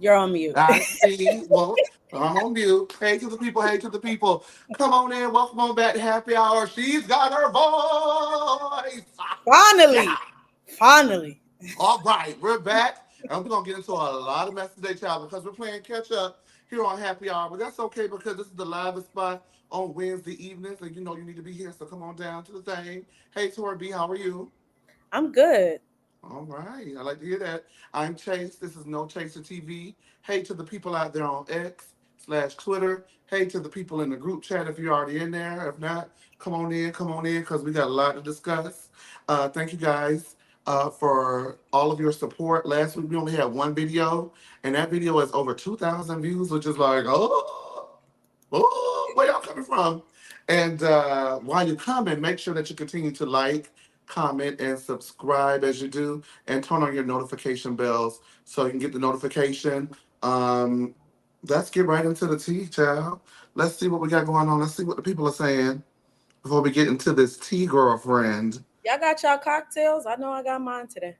You're on mute. I see. Well, I'm on mute. Hey to the people. Hey to the people. Come on in. Welcome on back to Happy Hour. She's got her voice. Yeah. Finally. Finally. All right, we're back, and we're gonna get into a lot of mess today, child, because we're playing catch up here on Happy Hour. But that's okay because this is the livest spot on Wednesday evenings, and you know you need to be here. So come on down to the thing. Hey, Tori B, how are you? I'm good. All right, I like to hear that. I'm Chase. This is No Chaser TV. Hey to the people out there on X/Twitter. Hey to the people in the group chat if you're already in there. If not, come on in, because we got a lot to discuss. Thank you guys for all of your support. Last week we only had one video, and that video has over 2,000 views, which is like, where y'all coming from? And while you're coming, make sure that you continue to like, comment, and subscribe as you do, and turn on your notification bells so you can get the notification. Um, let's get right into the tea, child. Let's see what we got going on. Let's see what the people are saying before we get into this tea, girlfriend. Y'all got y'all cocktails? I know I got mine today.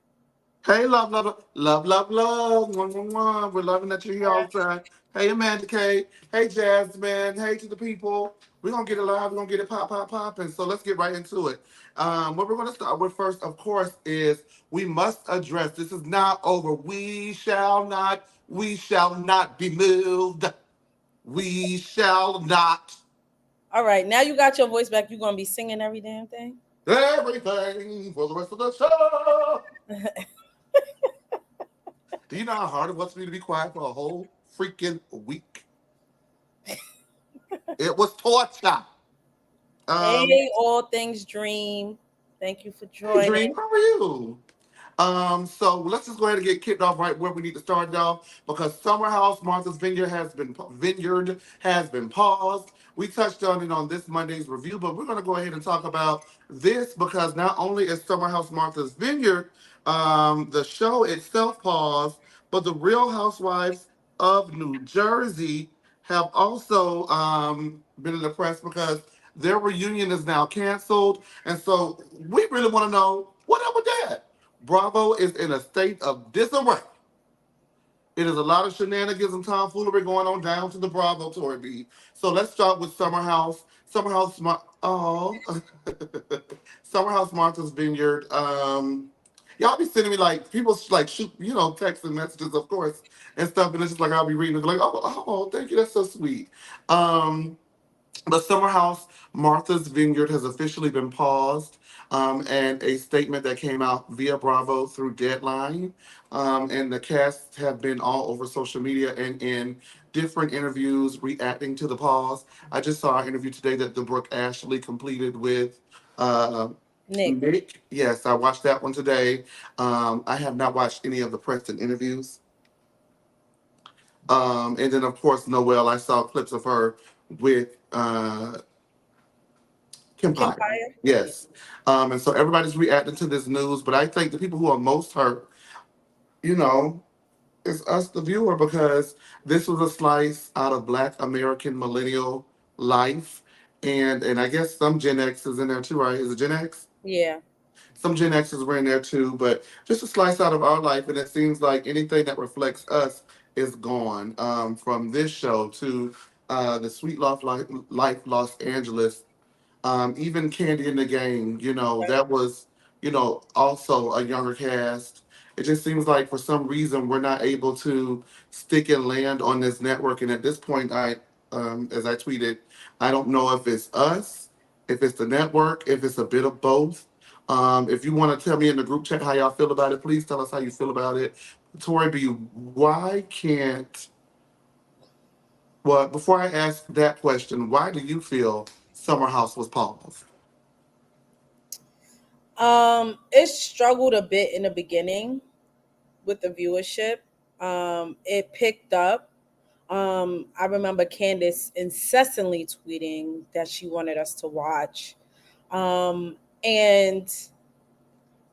Hey, love. Mwah, mwah, mwah. We're loving that you're here all the time. Hey, Amanda K. Hey, Jasmine. Hey to the people. We're going to get it live. We're going to get it popping. So let's get right into it. What we're going to start with first, of course, is we must address this is not over. We shall not be moved. We shall not. All right, now you got your voice back. You gonna be singing every damn thing? Everything for the rest of the show. Do you know how hard it was for me to be quiet for a whole freaking week? It was torture. Um, Hey, all things dream. Thank you for hey joining. Dream, how are you? So let's just go ahead and get kicked off right where we need to start, y'all, because Summer House Martha's Vineyard has been paused. We touched on it on this Monday's review, but we're going to go ahead and talk about this because not only is Summer House Martha's Vineyard, the show itself paused, but the Real Housewives of New Jersey have also been in the press because their reunion is now canceled, and so we really want to know what up with that. Bravo is in a state of disarray. It is a lot of shenanigans and tomfoolery going on down to the Bravo Tory B. So let's start with Summer House. Oh, Summer House Martha's Vineyard. Y'all be sending me like people like shoot, texts and messages, of course, and stuff, and it's just like I'll be reading it like, thank you, that's so sweet. Um, the Summer House Martha's Vineyard has officially been paused, and a statement that came out via Bravo through Deadline. And the cast have been all over social media and in different interviews reacting to the pause. I just saw an interview today that the Brooke Ashley completed with uh, Nick. Nick. Yes, I watched that one today. I have not watched any of the Preston interviews. And then, of course, Noelle, I saw clips of her with Kim Empire. Pyer. Yes. And so everybody's reacting to this news, but I think the people who are most hurt, you know, is us, the viewer, because this was a slice out of Black American millennial life. And I guess some Gen X is in there too, right? Is it Gen X? Yeah. Some Gen X's were in there too, but just a slice out of our life. And it seems like anything that reflects us is gone, from this show to the Sweet Life Los Angeles, even Candy in the Game, that was, also a younger cast. It just seems like for some reason we're not able to stick and land on this network. And at this point, as I tweeted, I don't know if it's us, if it's the network, if it's a bit of both. If you want to tell me in the group chat how y'all feel about it, please tell us how you feel about it. Tori B, why can't well, before I ask that question, why do you feel Summer House was paused? It struggled a bit in the beginning with the viewership. It picked up. I remember Candace incessantly tweeting that she wanted us to watch. And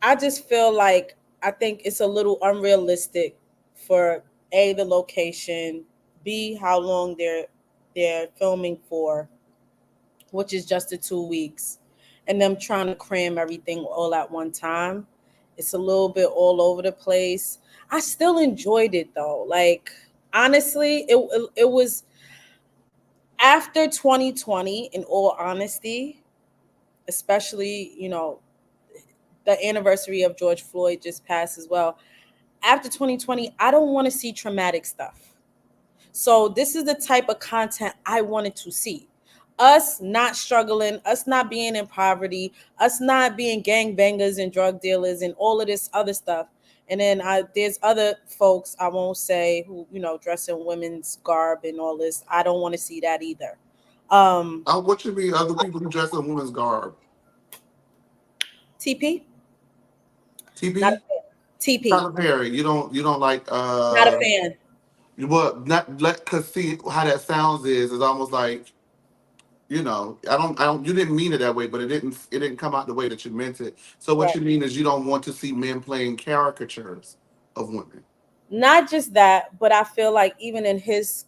I just feel like I think it's a little unrealistic for A, the location, B, how long they're filming for, which is just the 2 weeks, and them trying to cram everything all at one time. It's a little bit all over the place. I still enjoyed it though. Like, Honestly, it was after 2020, in all honesty, especially, the anniversary of George Floyd just passed as well. After 2020, I don't want to see traumatic stuff. So this is the type of content I wanted to see. Us not struggling, us not being in poverty, us not being gangbangers and drug dealers and all of this other stuff. And then there's other folks I won't say who dress in women's garb and all this. I don't want to see that either. Um, What you mean? Other people who dress in women's garb? TP, not a TP, fan. TP, Tyler Perry. You don't like not a fan. you what? Not let cause see how that sounds is almost like I don't. You didn't mean it that way, but it didn't come out the way that you meant it. So what Right. you mean is you don't want to see men playing caricatures of women. Not just that, but I feel like even in his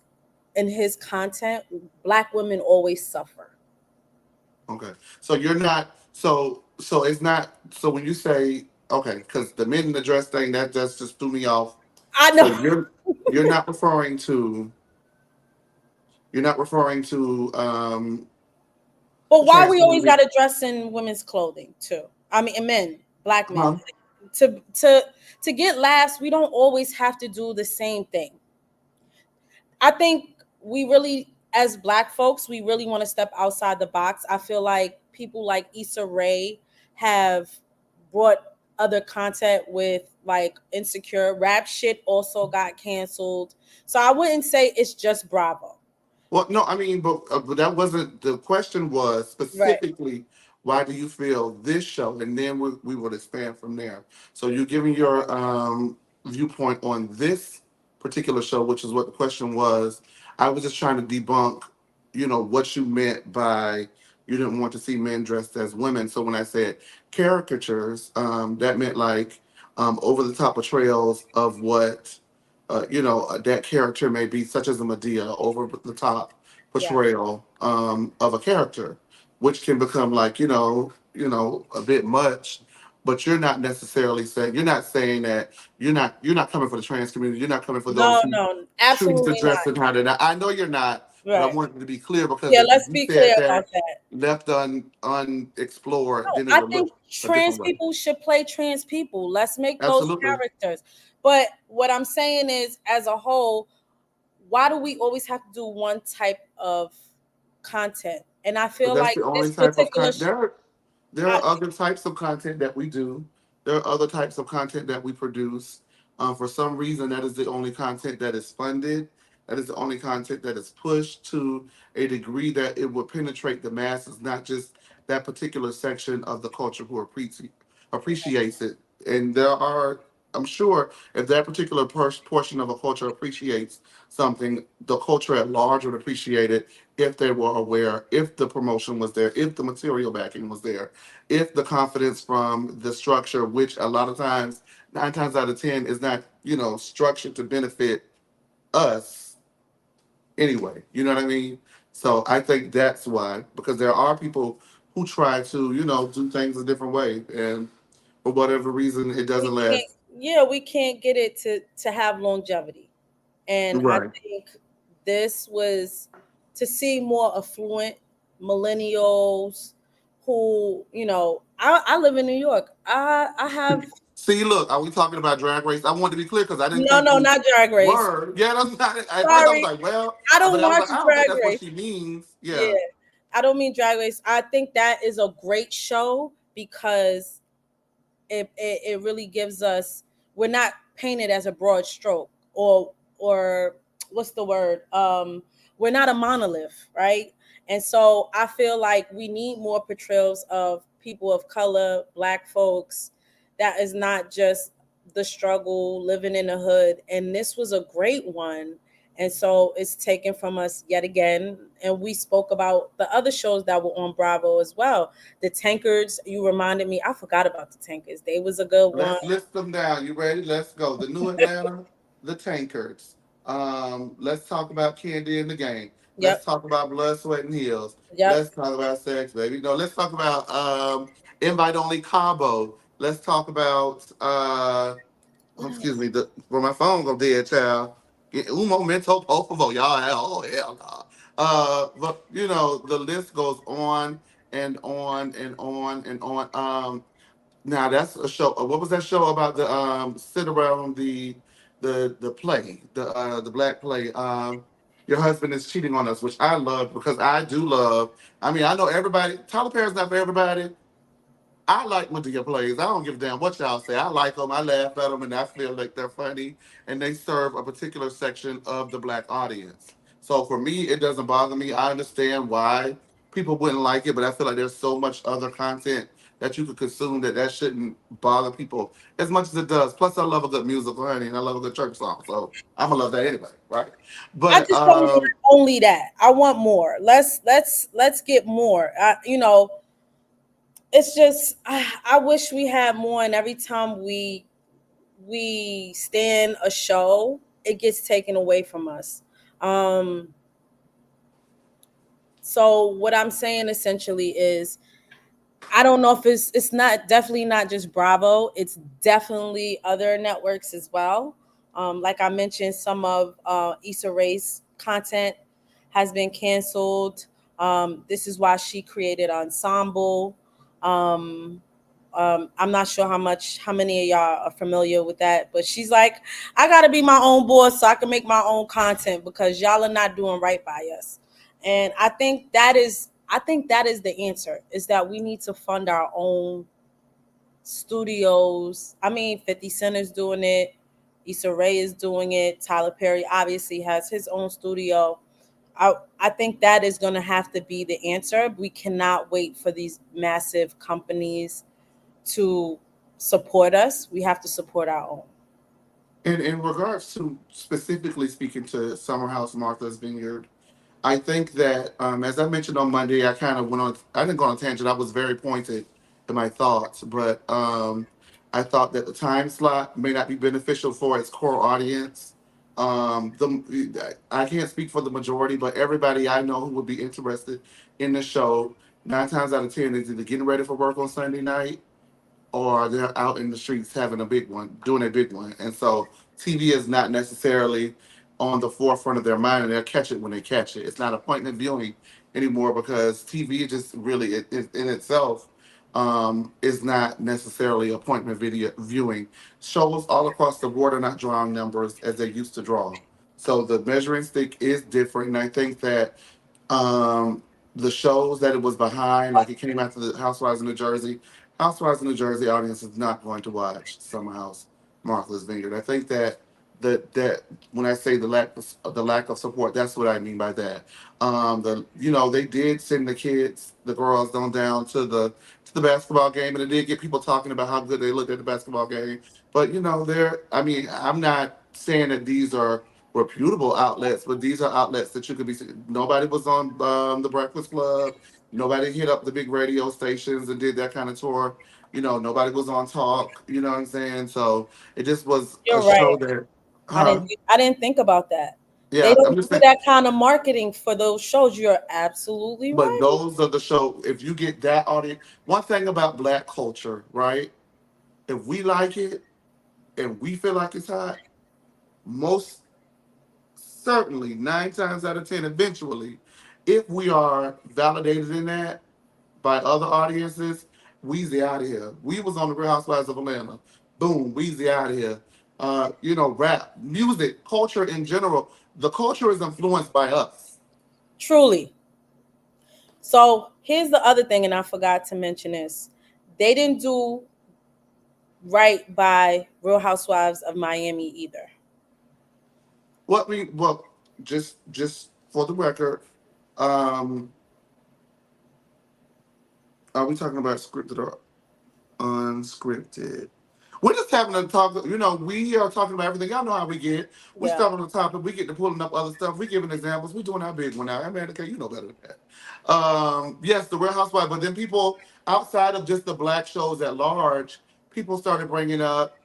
content, black women always suffer. Okay. So you're not so it's not so when you say okay, because the men in the dress thing that just threw me off. I So know. you're not referring to you're not referring to But why trans we always community. got to dress in women's clothing too? I mean, and men, black men. Huh? To get laughs, we don't always have to do the same thing. I think we really, as black folks, we really want to step outside the box. I feel like people like Issa Rae have brought other content with like insecure rap shit also got canceled. So I wouldn't say it's just Bravo. Well, no, I mean, but that wasn't the question. Was Right. specifically why do you feel this show, and then we would expand from there. So you're giving your viewpoint on this particular show, which is what the question was. I was just trying to debunk, what you meant by you didn't want to see men dressed as women. So when I said caricatures, that meant like over the top portrayals of what that character may be, such as a Medea, over the top Yeah. portrayal of a character, which can become like a bit much. But you're not saying that you're not coming for the trans community. You're not coming for those No, who no, choose to absolutely dress not. in how they're not. I know you're not, but I Right. wanted to be clear because Yeah, if let's you be said clear about that that. left unexplored, No, then it I would think look a trans different way. people should play trans people. Let's make those Absolutely. characters. But what I'm saying is, as a whole, why do we always have to do one type of content? And I But feel that's like the only this type of particular, content. There I, are other types of content that we do. There are other types of content that we produce. For some reason, that is the only content that is funded. That is the only content that is pushed to a degree that it would penetrate the masses, not just that particular section of the culture who appreciates it. And there are, I'm sure, if that particular portion of a culture appreciates something, the culture at large would appreciate it if they were aware, if the promotion was there, if the material backing was there, if the confidence from the structure, which a lot of times, 9 times out of 10, is not, structured to benefit us anyway. You know what I mean? So I think that's why, because there are people who try to, do things a different way. And for whatever reason, it we doesn't can't, last. yeah, we can't get it to have longevity. And I Right. think this was to see more affluent millennials who, I live in New York. I have See, look, are we talking about Drag Race? I wanted to be clear because I didn't no, think no, you not Drag Race. were. Yeah, that's not it. At first, I was Sorry, like, well, I but don't I was watch like, I don't think Drag that's what Race. she means. Yeah, Yeah, I don't mean Drag Race. I think that is a great show because it really gives us, we're not painted as a broad stroke, or what's the word, we're not a monolith, right? And so I feel like we need more portrayals of people of color, black folks, that is not just the struggle living in the hood, and this was a great one. And so it's taken from us yet again, and we spoke about the other shows that were on Bravo as well. The Tankards, you reminded me. I forgot about the Tankards. They was a good one. let's list them down. You ready? Let's go. The New Atlanta, the Tankards. Let's talk about Candy in the Game. Let's Yep. talk about Blood, Sweat, and Heels. Yep. Let's talk about Sex, Baby. No, let's talk about Invite Only Cabo. Let's talk about What excuse else? me, where my phone go dead, child. Un momento, por favor, y'all. Oh hell no. But you know the list goes on and on and on and on. Now that's a show. What was that show about the sit around the play, the black play? Your husband is cheating on us, which I love because I do love. I mean, I know everybody. Tyler Perry's not for everybody. I like Madea plays. I don't give a damn what y'all say. I like them. I laugh at them, and I feel like they're funny, and they serve a particular section of the black audience. So for me, it doesn't bother me. I understand why people wouldn't like it, but I feel like there's so much other content that you could consume that shouldn't bother people as much as it does. Plus, I love a good musical, honey, and I love a good church song, so I'm gonna love that anyway, right? I But just don't want only that. I want more. Let's get more. It's just I wish we had more. And every time we stand a show, it gets taken away from us. Um, so what I'm saying essentially is I don't know if it's not definitely not just Bravo. It's definitely other networks as well. Like I mentioned, some of Issa Rae's content has been canceled. This is why she created Ensemble. Um, I'm not sure how many of y'all are familiar with that, but she's like, I gotta be my own boss so I can make my own content because y'all are not doing right by us. And I think that is the answer is that we need to fund our own studios. I mean, 50 Cent is doing it, Issa Rae is doing it, Tyler Perry obviously has his own studio. I think that is going to have to be the answer. We cannot wait for these massive companies to support us. We have to support our own. in regards to specifically speaking to Summer House Martha's Vineyard, I think that, as I mentioned on Monday, I kind of went on. I didn't go on a tangent. I was very pointed in my thoughts, but I thought that the time slot may not be beneficial for its core audience. I can't speak for the majority, but everybody I know who would be interested in the show, 9 times out of 10, is either getting ready for work on Sunday night or they're out in the streets having a big one, doing a big one. And so TV is not necessarily on the forefront of their mind, and they'll catch it when they catch it. It's not appointment viewing anymore because TV just really, in itself, is not necessarily appointment video viewing. Shows all across the board are not drawing numbers as they used to draw. So the measuring stick is different, and I think that um, the shows that it was behind, like it came after the Housewives of New Jersey. Housewives of New Jersey audience is not going to watch Summer House Martha's Vineyard. I think that that when I say the lack of support, that's what I mean by that. They did send the kids, the girls, on down to the basketball game, and it did get people talking about how good they looked at the basketball game. But they're. I mean, I'm not saying that these are reputable outlets, but these are outlets that you could be. Nobody was on the Breakfast Club. Nobody hit up the big radio stations and did that kind of tour. Nobody was on Talk. You know what I'm saying? So it just was a You're right. show that, huh? I didn't think about that. They Yeah, I'm don't just do saying. that kind of marketing for those shows. You're absolutely But right. those are the show. If you get that audience, one thing about Black culture, right? If we like it and we feel like it's hot, most certainly 9 times out of 10, eventually, if we are validated in that by other audiences, Weezy out of here. We was on the Real Housewives of Atlanta. Boom, Weezy out of here. Rap, music, culture in general. The culture is influenced by us. Truly. So here's the other thing, and I forgot to mention this. They didn't do right by Real Housewives of Miami either. Well, just for the record, um, are we talking about scripted or unscripted? We're just having a talk. We are talking about everything. Y'all know how we get. We Yeah. start on the topic. We get to pulling up other stuff. We giving examples. We doing our big one now. I mean, okay, you know better than that. Yes, the Real Housewives. But then people outside of just the black shows at large, people started bringing up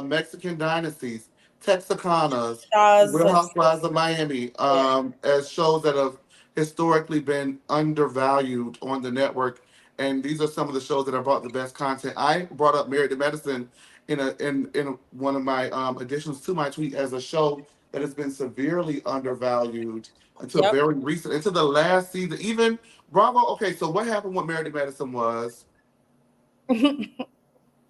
Mexican dynasties, Texacanas, Shaw's, Real Housewives of Miami, yeah. as shows that have historically been undervalued on the network, and these are some of the shows that have brought the best content. I brought up Married to Medicine in one of my additions to my tweet as a show that has been severely undervalued until Yep. very recent, into the last season. Even Bravo. Okay, so what happened with Meredith Madison was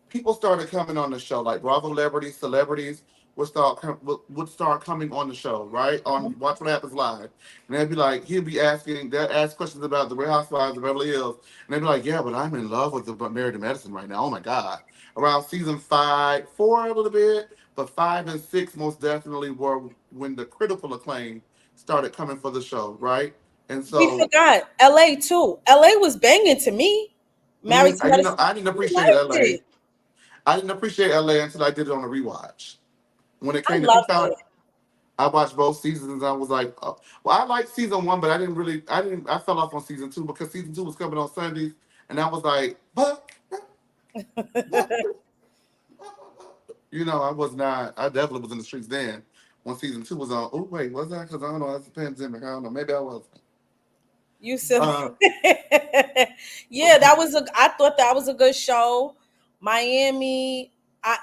people started coming on the show, like Bravo celebrities would start coming on the show, right? On Watch What Happens Live. And they'd be like, they'll ask questions about the Real Housewives of Beverly Hills. And they'd be like, yeah, but I'm in love with the Meredith Medicine right now. Oh my God. Around season five, four a little bit, but five and six most definitely were when the critical acclaim started coming for the show, right? And We so, forgot LA too. LA was banging to me. Married to you know, Medicine. I didn't I appreciate liked LA. it. I didn't appreciate LA until I did it on a rewatch. When it I came to loved 2000, it. I watched both seasons. And I was like, well, I liked season one, but I fell off on season two because season two was coming on Sundays, and I was like, but, I was not. I definitely was in the streets then when season two was on. Oh wait, was I? Because I don't know. That's the pandemic. I don't know. Maybe I was. You silly. Uh, Yeah, that was a. I thought that was a good show. Miami. I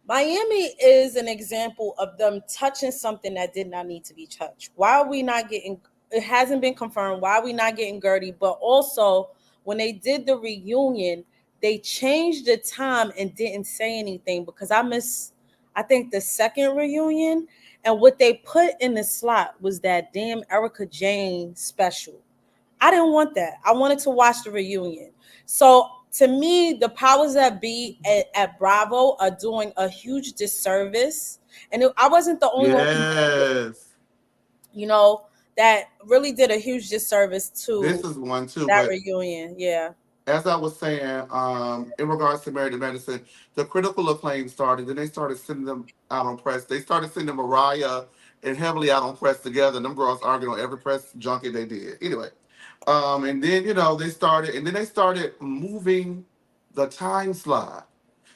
Miami is an example of them touching something that did not need to be touched. Why are we not getting? It hasn't been confirmed. Why are we not getting Gertie? But also, when they did the reunion, they changed the time and didn't say anything because I miss. I think the second reunion and what they put in the slot was that damn Erica Jane special. I didn't want that. I wanted to watch the reunion. So to me, the powers that be at Bravo are doing a huge disservice. And I wasn't the only one who, yes, you know, that really did a huge disservice this to is one too. that But reunion. Yeah. as I was saying, in regards to Married to Medicine, the critical acclaim started. Then they started sending them out on press. They started sending Mariah and Heavily out on press together. And them girls arguing on every press junket they did. Anyway, and then they started moving the time slot.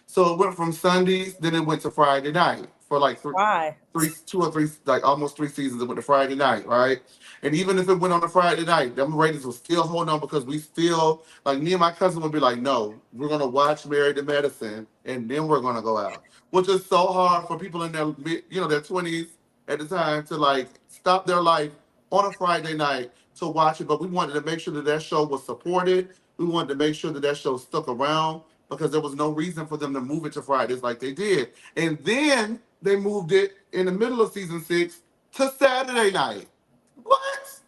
So it went from Sundays, then it went to Friday night for like Why? 2 or 3, like almost 3 seasons. It went to Friday night, right? And even if it went on a Friday night, them ratings were still holding on because we still, like me and my cousin would be like, no, we're gonna watch Married to Medicine, and then we're gonna go out, which is so hard for people in their 20s at the time to like stop their life on a Friday night to watch it. But we wanted to make sure that that show was supported. We wanted to make sure that that show stuck around because there was no reason for them to move it to Fridays like they did. And then they moved it in the middle of season six to Saturday night. What?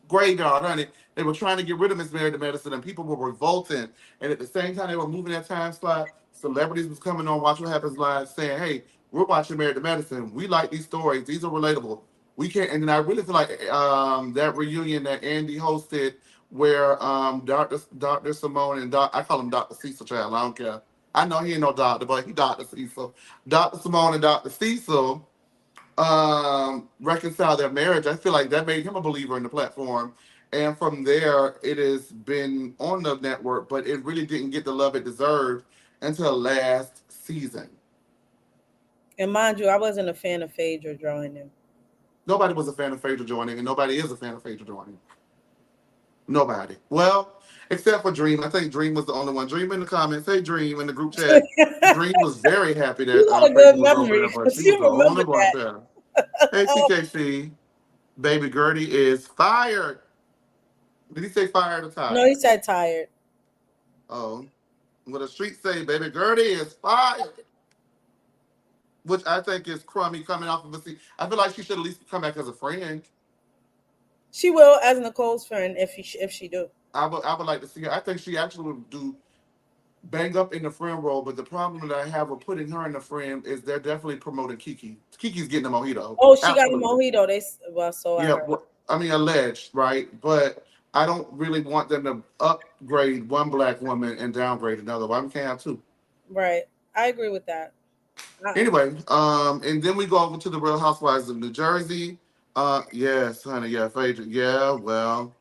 Graveyard, honey. They were trying to get rid of Miss Married to Medicine, and people were revolting. And at the same time, they were moving that time slot. Celebrities was coming on Watch What Happens Live saying, "Hey, we're watching Married to Medicine. We like these stories. These are relatable. We can't." And then I really feel like that reunion that Andy hosted, where Doctor Simone and I call him Doctor Cecil Child. I don't care. I know he ain't no doctor, but he Doctor Cecil. Doctor Simone and Doctor Cecil reconcile their marriage. I feel like that made him a believer in the platform. And from there, it has been on the network, but it really didn't get the love it deserved until last season. And mind you, I wasn't a fan of Phaedra joining. Nobody was a fan of Phaedra joining, and nobody is a fan of Phaedra joining. Nobody. Well, except for Dream. I think Dream was the only one. Dream in the comments. Hey, Dream in the group chat. Dream was very happy that You got a Phaedra good was over memory there, but because she was you the only remember one that. there. Hey, Oh, TKC. Baby Gertie is fired. Did he say fired or no, tired? he said tired. Oh, what the streets say, baby Gertie is fired, which I think is crummy coming off of a seat. I feel like she should at least come back as a friend. She will as Nicole's friend if she do. I would like to see her. I think she actually would do bang up in the friend role, but the problem that I have with putting her in the friend is they're definitely promoting Kiki. Kiki's getting a mojito. Oh, she got a Absolutely. mojito. Well, so I Yeah, heard. I mean alleged, right? But I don't really want them to upgrade one black woman and downgrade another. Why we can't have two? Right, I agree with that. Anyway, and then we go over to the Real Housewives of New Jersey. Yes, honey, yeah, Phaedra, yeah, well,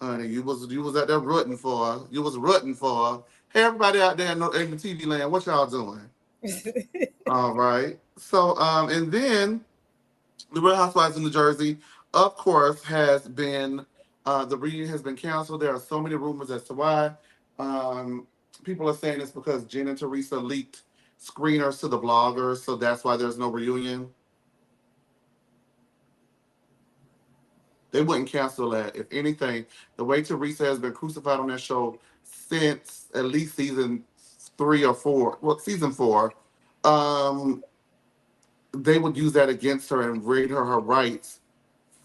honey, you was out there rooting for her. You was rooting for her. Hey, everybody out there in the TV land, what y'all doing? All right. So, and then the Real Housewives of New Jersey, of course, has been the reunion has been canceled. There are so many rumors as to why. Um, People are saying it's because Jen and Teresa leaked screeners to the bloggers, so that's why there's no reunion. They wouldn't cancel that. If anything, the way Teresa has been crucified on that show since at least season 3 or 4, well, season 4, um, they would use that against her and rid her rights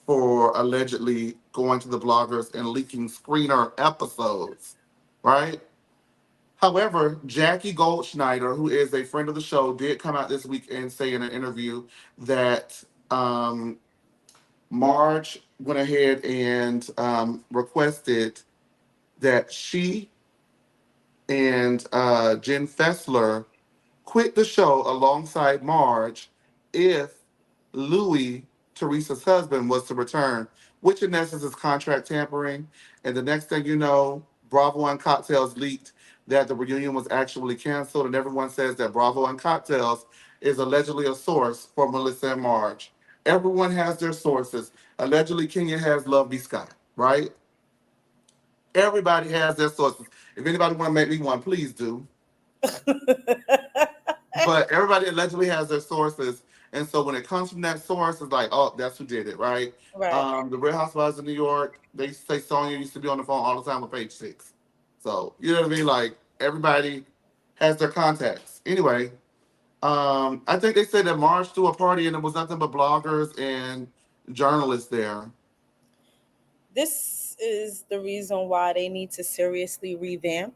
for allegedly going to the bloggers and leaking screener episodes, right? However, Jackie Goldschneider, who is a friend of the show, did come out this week and say in an interview that Marge went ahead and requested that she and Jen Fessler quit the show alongside Marge if Louis, Teresa's husband, was to return, which in essence is contract tampering. And the next thing you know, Bravo and Cocktails leaked that the reunion was actually canceled, and everyone says that Bravo and Cocktails is allegedly a source for Melissa and Marge. Everyone has their sources. Allegedly, Kenya has Lovey Scott, right? Everybody has their sources. If anybody want to make me one, please do. But everybody allegedly has their sources, and so when it comes from that source, it's like, oh, that's who did it, right? Right. The Real Housewives of New York, they say Sonya used to be on the phone all the time with Page Six, so you know what I mean. Like everybody has their contacts. Anyway, I think they said that March threw a party and it was nothing but bloggers and journalists there. This is the reason why they need to seriously revamp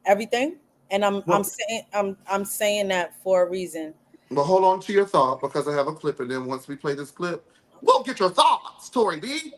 everything. And I'm Well, saying I'm saying that for a reason. well, hold on to your thought because I have a clip, and then once we play this clip, we'll get your thoughts, Tori B.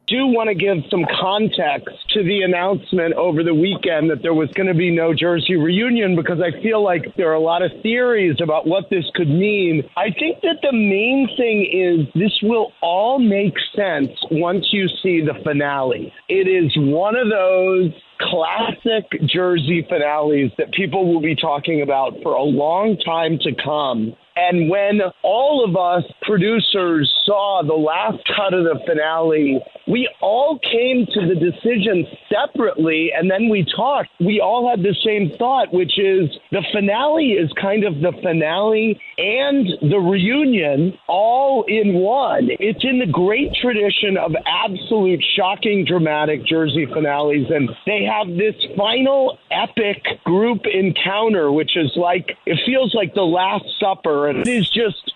Do want to give some context to the announcement over the weekend that there was going to be no Jersey reunion, because I feel like there are a lot of theories about what this could mean. I think that the main thing is this will all make sense once you see the finale. It is one of those classic Jersey finales that people will be talking about for a long time to come. And when all of us producers saw the last cut of the finale, we all came to the decision separately, and then we talked. We all had the same thought, which is the finale is kind of the finale and the reunion all in one. It's in the great tradition of absolute shocking, dramatic Jersey finales, and they have this final epic group encounter, which is like, it feels like the Last Supper, and it is just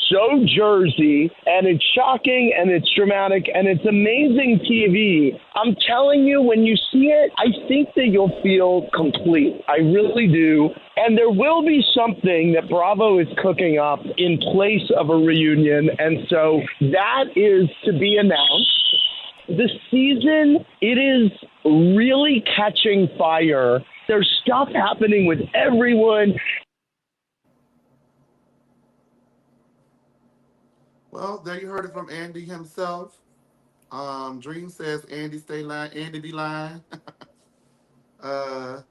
so Jersey, and it's shocking, and it's dramatic, and it's amazing TV. I'm telling you, when you see it, I think that you'll feel complete. I really do. And there will be something that Bravo is cooking up in place of a reunion, and so that is to be announced. The season, it is really catching fire. There's stuff happening with everyone. Well, there you heard it from Andy himself. Dream says Andy stay lying, Andy be lying. uh,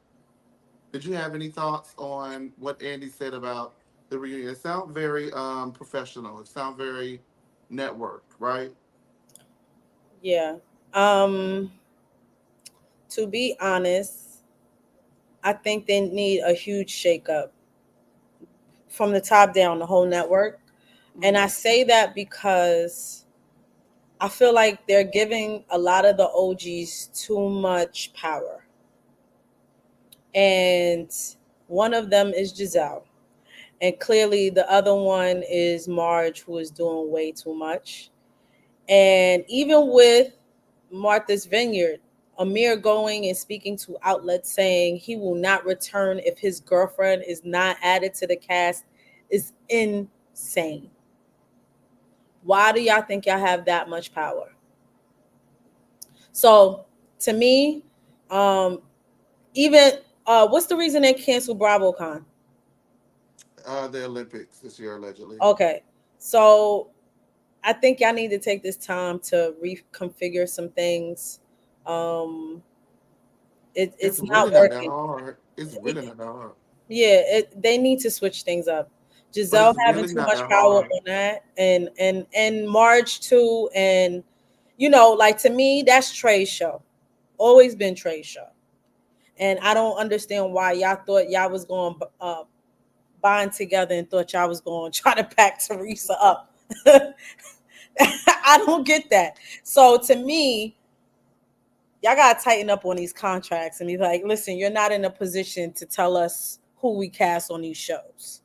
did you have any thoughts on what Andy said about the reunion? It sounds very professional. It sounds very network, right? Yeah. To be honest, I think they need a huge shakeup from the top down, the whole network. And I Mm-hmm. say that because I feel like they're giving a lot of the OGs too much power. And one of them is Giselle. And clearly the other one is Marge, who is doing way too much. And even with Martha's Vineyard, Amir going and speaking to outlets saying he will not return if his girlfriend is not added to the cast is insane. Why do y'all think y'all have that much power? So to me, um, even what's the reason they canceled BravoCon? The Olympics this year, allegedly. Okay, so I think y'all need to take this time to reconfigure some things. Um, It's it's really not not that working. hard. It's It, really not that hard. yeah, they need to switch things up. But Giselle it's having really too not much that power hard. on that, and Marge too, and you know, like to me, that's Trey's show. Always been Trey's show, and I don't understand why y'all thought y'all was going bind together and thought y'all was going to try to pack Teresa up. I don't get that. So to me, y'all gotta tighten up on these contracts and be like, listen, you're not in a position to tell us who we cast on these shows.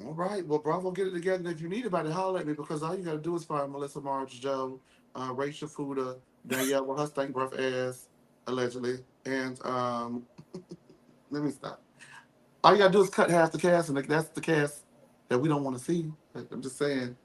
All right. Well, Bravo, get it together. And if you need anybody, holler at me because all you got to do is find Melissa Marge, Joe, Rachel Fuda, Danielle with her stank breath ass, allegedly. And let me stop. All you got to do is cut half the cast, and that's the cast that we don't want to see. I'm just saying.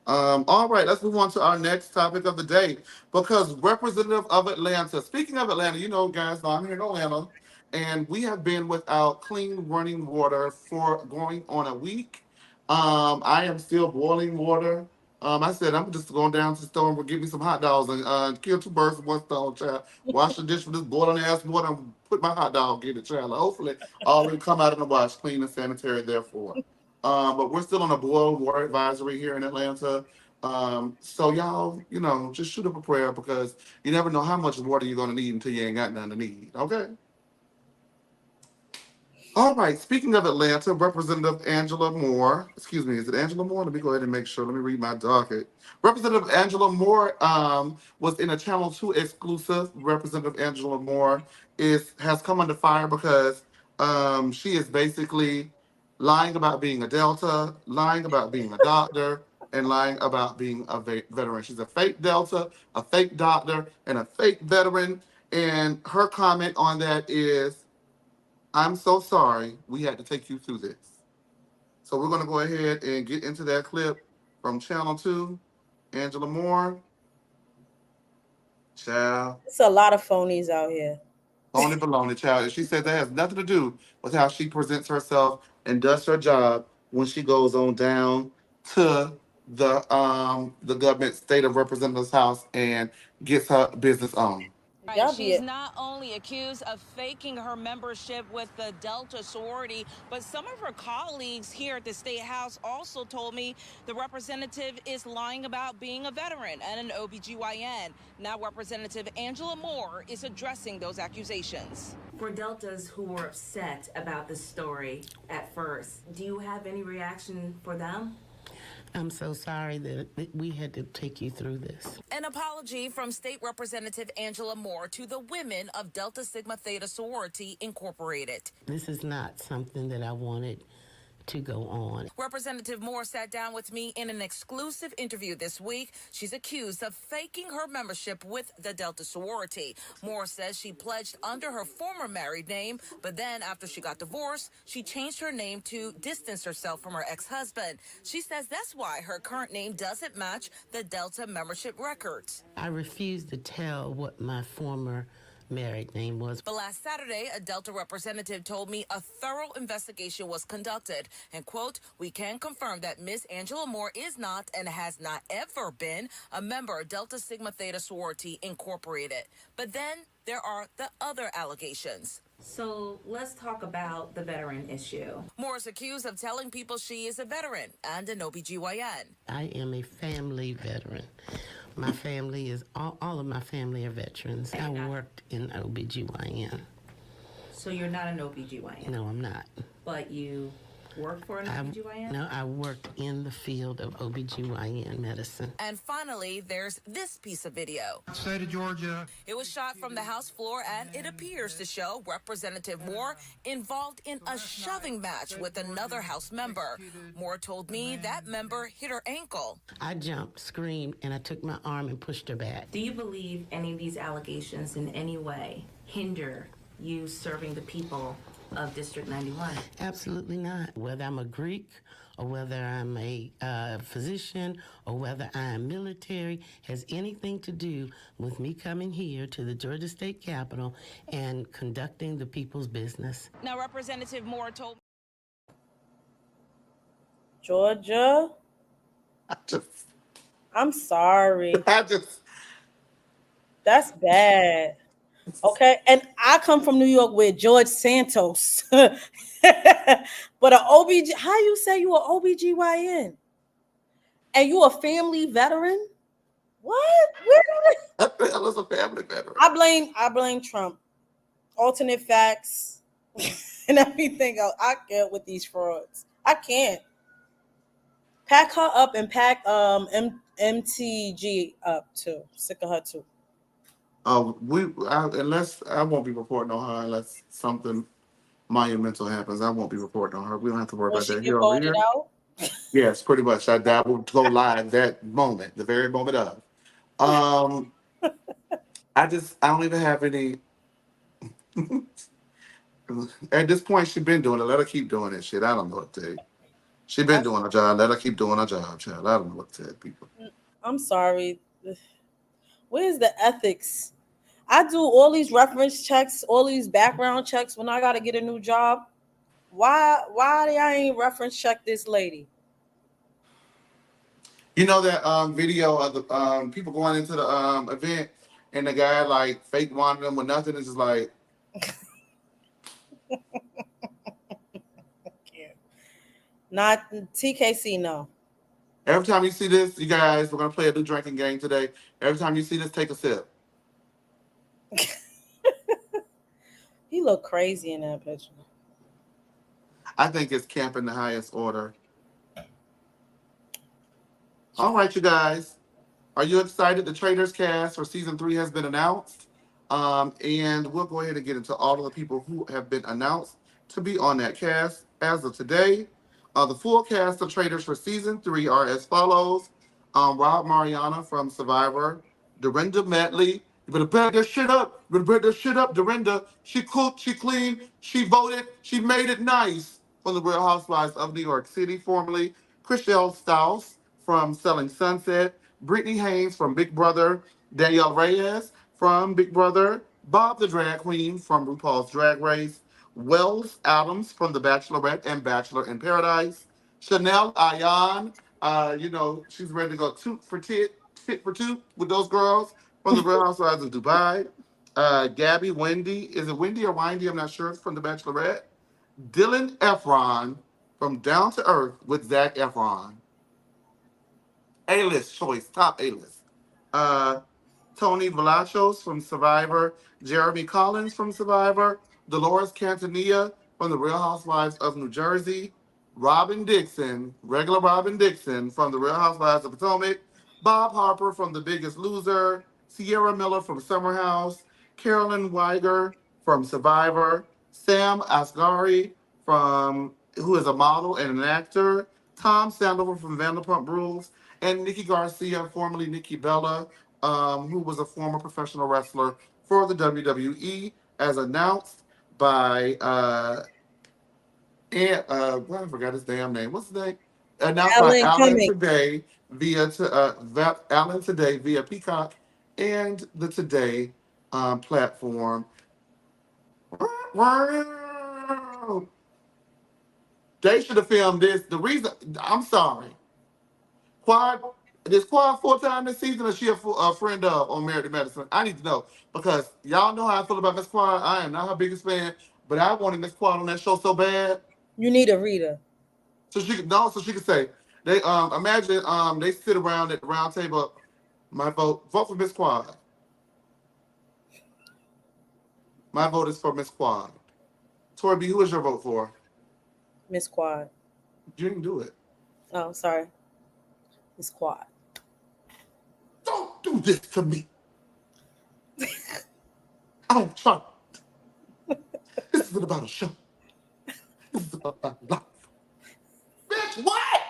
All right, let's move on to our next topic of the day because representative of Atlanta. Speaking of Atlanta, you know, guys, I'm here in Atlanta, and we have been without clean running water for going on a week. I am still boiling water. I said I'm just going down to the store and get me some hot dogs and kill two birds with one stone, child. Wash the dish with this boiling ass water and put my hot dog in it, child. Hopefully, all of it come out in the wash, clean and sanitary. Therefore. But we're still on a boil water advisory here in Atlanta. So y'all, you know, just shoot up a prayer because you never know how much water you're gonna need until you ain't got none to need. Okay. All right. Speaking of Atlanta, Representative Angela Moore. Excuse me, is it Angela Moore? Let me go ahead and make sure. Let me read my docket. Representative Angela Moore was in a Channel 2 exclusive. Representative Angela Moore has come under fire because she is basically lying about being a Delta, lying about being a doctor, and lying about being a veteran. She's a fake Delta, a fake doctor, and a fake veteran. And her comment on that is, I'm so sorry we had to take you through this. So we're going to go ahead and get into that clip from Channel 2. Angela Moore, child, It's a lot of phonies out here. phony baloney, child. And she said that has nothing to do with how she presents herself and does her job when she goes on down to the government state of representatives house and gets her business on. Right. She's not only accused of faking her membership with the Delta sorority, but some of her colleagues here at the State House also told me the representative is lying about being a veteran and an OBGYN. Now Representative Angela Moore is addressing those accusations. For Deltas who were upset about the story at first, do you have any reaction for them? I'm so sorry that we had to take you through this. An apology from State Representative Angela Moore to the women of Delta Sigma Theta Sorority Incorporated. This is not something that I wanted to go on. Representative Moore sat down with me in an exclusive interview this week. She's accused of faking her membership with the Delta sorority. Moore says she pledged under her former married name, but then after she got divorced, she changed her name to distance herself from her ex-husband. She says that's why her current name doesn't match the Delta membership records. I refuse to tell what my former married name was. But last Saturday, a Delta representative told me a thorough investigation was conducted. And, quote, we can confirm that Miss Angela Moore is not and has not ever been a member of Delta Sigma Theta Sorority Incorporated. But then there are the other allegations. So let's talk about the veteran issue. Moore is accused of telling people she is a veteran and an OBGYN. I am a family veteran. My family is, all of my family are veterans. I worked in OBGYN. So you're not an OBGYN? No, I'm not. But you work for an OBGYN? No, I worked in the field of OBGYN medicine. And finally, there's this piece of video. State of Georgia. It was shot from the House floor, and it appears to show Representative Moore involved in a shoving match with another House member. Moore told me that member hit her ankle. I jumped, screamed, and I took my arm and pushed her back. Do you believe any of these allegations in any way hinder you serving the people of District 91? Absolutely not. Whether I'm a Greek or whether I'm a physician or whether I'm military has anything to do with me coming here to the Georgia State Capitol and conducting the people's business. Now, Representative Moore told Georgia, I just, I'm sorry. I just, That's bad. Okay, and I come from New York with George Santos. But an OBG, how you say you an OBGYN? And you a family veteran? What? what the hell is a family veteran? I blame Trump. Alternate facts and everything else. I can't with these frauds. I can't. Pack her up and pack MTG up too. Sick of her too. Unless I won't be reporting on her unless something monumental happens. I won't be reporting on her. We don't have to worry When about she that get here over voted here. out, Yes, pretty much. That will go live that moment, the very moment of. Um, I don't even have any. At this point, she been doing it. Let her keep doing it. Shit, I don't know what to tell you. She been I, doing her job. Let her keep doing her job, child. I don't know what to tell people. I'm sorry. Where's the ethics? I do all these reference checks, all these background checks when I gotta get a new job. Why I ain't reference check this lady? You know that video of the people going into the event and the guy like fake wanted them with nothing. It's just like Not TKC, no. every time you see this, you guys, we're gonna play a new drinking game today. Every time you see this, take a sip. He look crazy in that picture. I think it's camp in the highest order. All right, you guys. Are you excited? The Traders cast for season 3 has been announced. And we'll go ahead and get into all of the people who have been announced to be on that cast as of today. The full cast of Traders for season 3 are as follows: Rob Mariana from Survivor, Dorinda Medley. You better back that shit up. You better back that shit up, Dorinda. She cooked, she cleaned, she voted, she made it nice from the Real Housewives of New York City, formerly Chriselle Staus from Selling Sunset, Brittany Haynes from Big Brother, Danielle Reyes from Big Brother, Bob the Drag Queen from RuPaul's Drag Race, Wells Adams from The Bachelorette and Bachelor in Paradise, Chanel Ayan, she's ready to go tit for toot with those girls from The Real Housewives of Dubai. Gabby Wendy, is it Wendy or Windy? I'm not sure. It's from The Bachelorette. Dylan Efron from Down to Earth with Zach Efron. A-list choice, top A-list. Uh, Tony Velachos from Survivor, Jeremy Collins from Survivor, Dolores Cantanilla from The Real Housewives of New Jersey, Robin Dixon, regular Robin Dixon from The Real Housewives of Potomac, Bob Harper from The Biggest Loser, Sierra Miller from Summer House, Carolyn Weiger from Survivor, Sam Asghari who is a model and an actor, Tom Sandoval from Vanderpump Rules, and Nikki Garcia, formerly Nikki Bella, who was a former professional wrestler for the WWE, as announced by I forgot his damn name. What's his name? Announced by Alan Cumming. Alan Today via Peacock and the Today platform. They should have filmed this. The reason I'm sorry, Quad, is Quad full time this season, or she a friend of on Married to Medicine? I need to know because y'all know how I feel about Miss Quad. I am not her biggest fan, but I wanted Miss Quad on that show so bad, You need a reader. so she could say they imagine they sit around at the round table. My vote for Miss Quad. My vote is for Miss Quad. Tori B, who is your vote for? Miss Quad. You didn't do it. Oh, sorry. Miss Quad. Don't do this to me. I don't try. This isn't about a show. This is about my life. Bitch, what?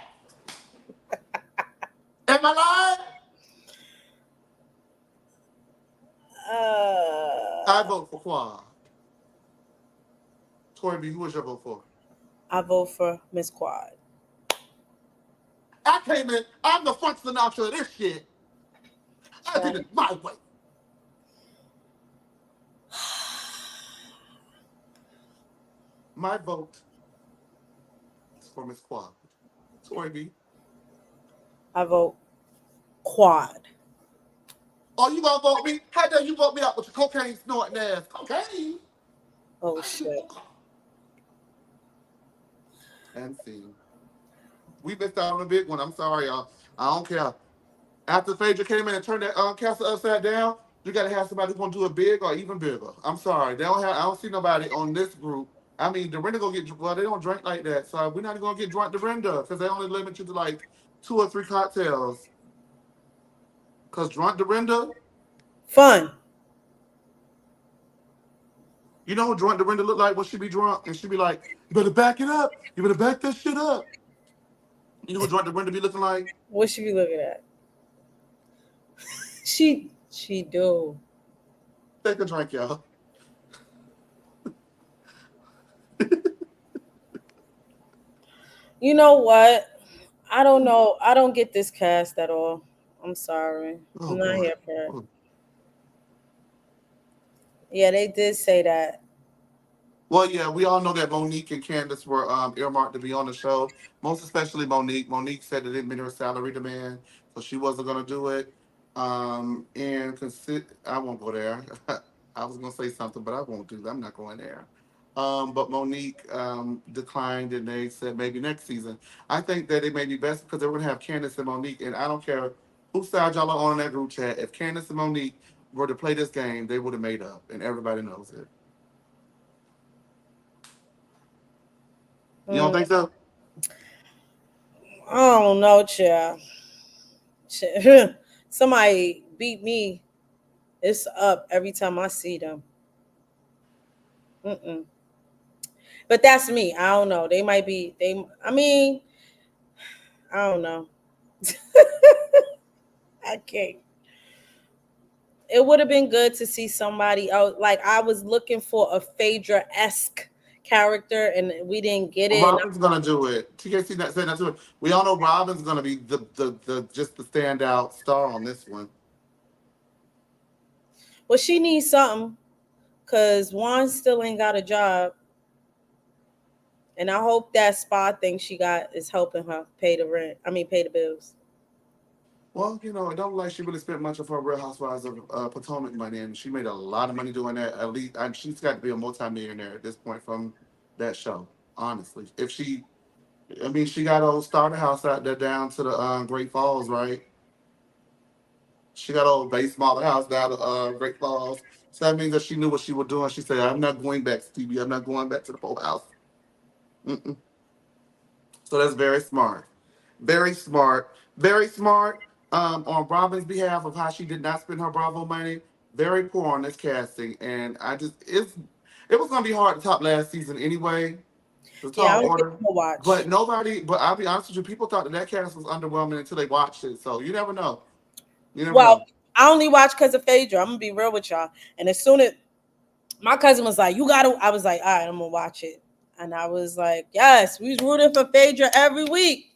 Am I lying? I Uh, vote for Quad. Tori B, who is your vote for? I vote for Miss Quad. I came in, I'm the front Sinatra of this shit. I did it my way. My vote is for Miss Quad. Tori B. I vote Quad. Oh, you gonna vote me? How dare you vote me out with your cocaine snorting ass? Cocaine? Oh shit. And see. We missed out on a big one. I'm sorry, y'all. I don't care. After Phaedra came in and turned that castle upside down, you gotta have somebody who's gonna do it big or even bigger. I'm sorry. They don't have I don't see nobody on this group I mean, Dorinda gonna get well. They don't drink like that, so we're not gonna get drunk Dorinda because they only limit you to like 2 or 3 cocktails. Cause drunk Dorinda, Fun. you know what drunk Dorinda look like when she be drunk and she be like, "You better back it up. You better back that shit up." You know what drunk Dorinda be looking like? What should we looking at? She do. Take a drink, y'all. You know what? I don't know. I don't get this cast at all. I'm sorry. Oh I'm not boy. here for it. Oh. Yeah, they did say that. Well, yeah, we all know that Monique and Candace were earmarked to be on the show. Most especially Monique. Monique said that it met her salary demand, so she wasn't gonna do it. I won't go there. I was gonna say something, but I won't do that. I'm not going there. But Monique declined, and they said maybe next season. I think that it may be best because they're gonna have Candace and Monique, and I don't care whose side y'all are on in that group chat. If Candace and Monique were to play this game, they would have made up, and everybody knows it. You don't Mm, think so? I don't know, child. Somebody beat me. It's up every time I see them. Mm-mm. But that's me. I don't know. They might be. They. I mean, I don't know. I can't. It would have been good to see somebody else. Like I was looking for a Phaedra esque character, and we didn't get it. And Robin's gonna do it. TKC not saying that to it. We all know Robin's gonna be the just the standout star on this one. well, she needs something because Juan still ain't got a job, and I hope that spa thing she got is helping her pay the rent. I mean, pay the bills. Well, it don't look like she really spent much of her Real Housewives of Potomac money, and she made a lot of money doing that. At least she's got to be a multimillionaire at this point from that show. Honestly, if she, I mean, she got old starter house out there down to the Great Falls, right? She got old base model house down to Great Falls. So that means that she knew what she was doing. She said, "I'm not going back to TV. I'm not going back to the Full House." Mm-mm. So that's very smart. Very smart. Very smart on Robin's behalf of how she did not spend her Bravo money. Very poor on this casting. And it was gonna be hard to top last season anyway. The Yeah, I tall don't think order. I'm gonna watch. But I'll be honest with you, people thought that cast was underwhelming until they watched it. So you never know. You never Well, know. I only watch because of Phaedra. I'm gonna be real with y'all. And as soon as my cousin was like, "You gotta," I was like, "All right, I'm gonna watch it." And I was like, "Yes, we was rooting for Phaedra every week."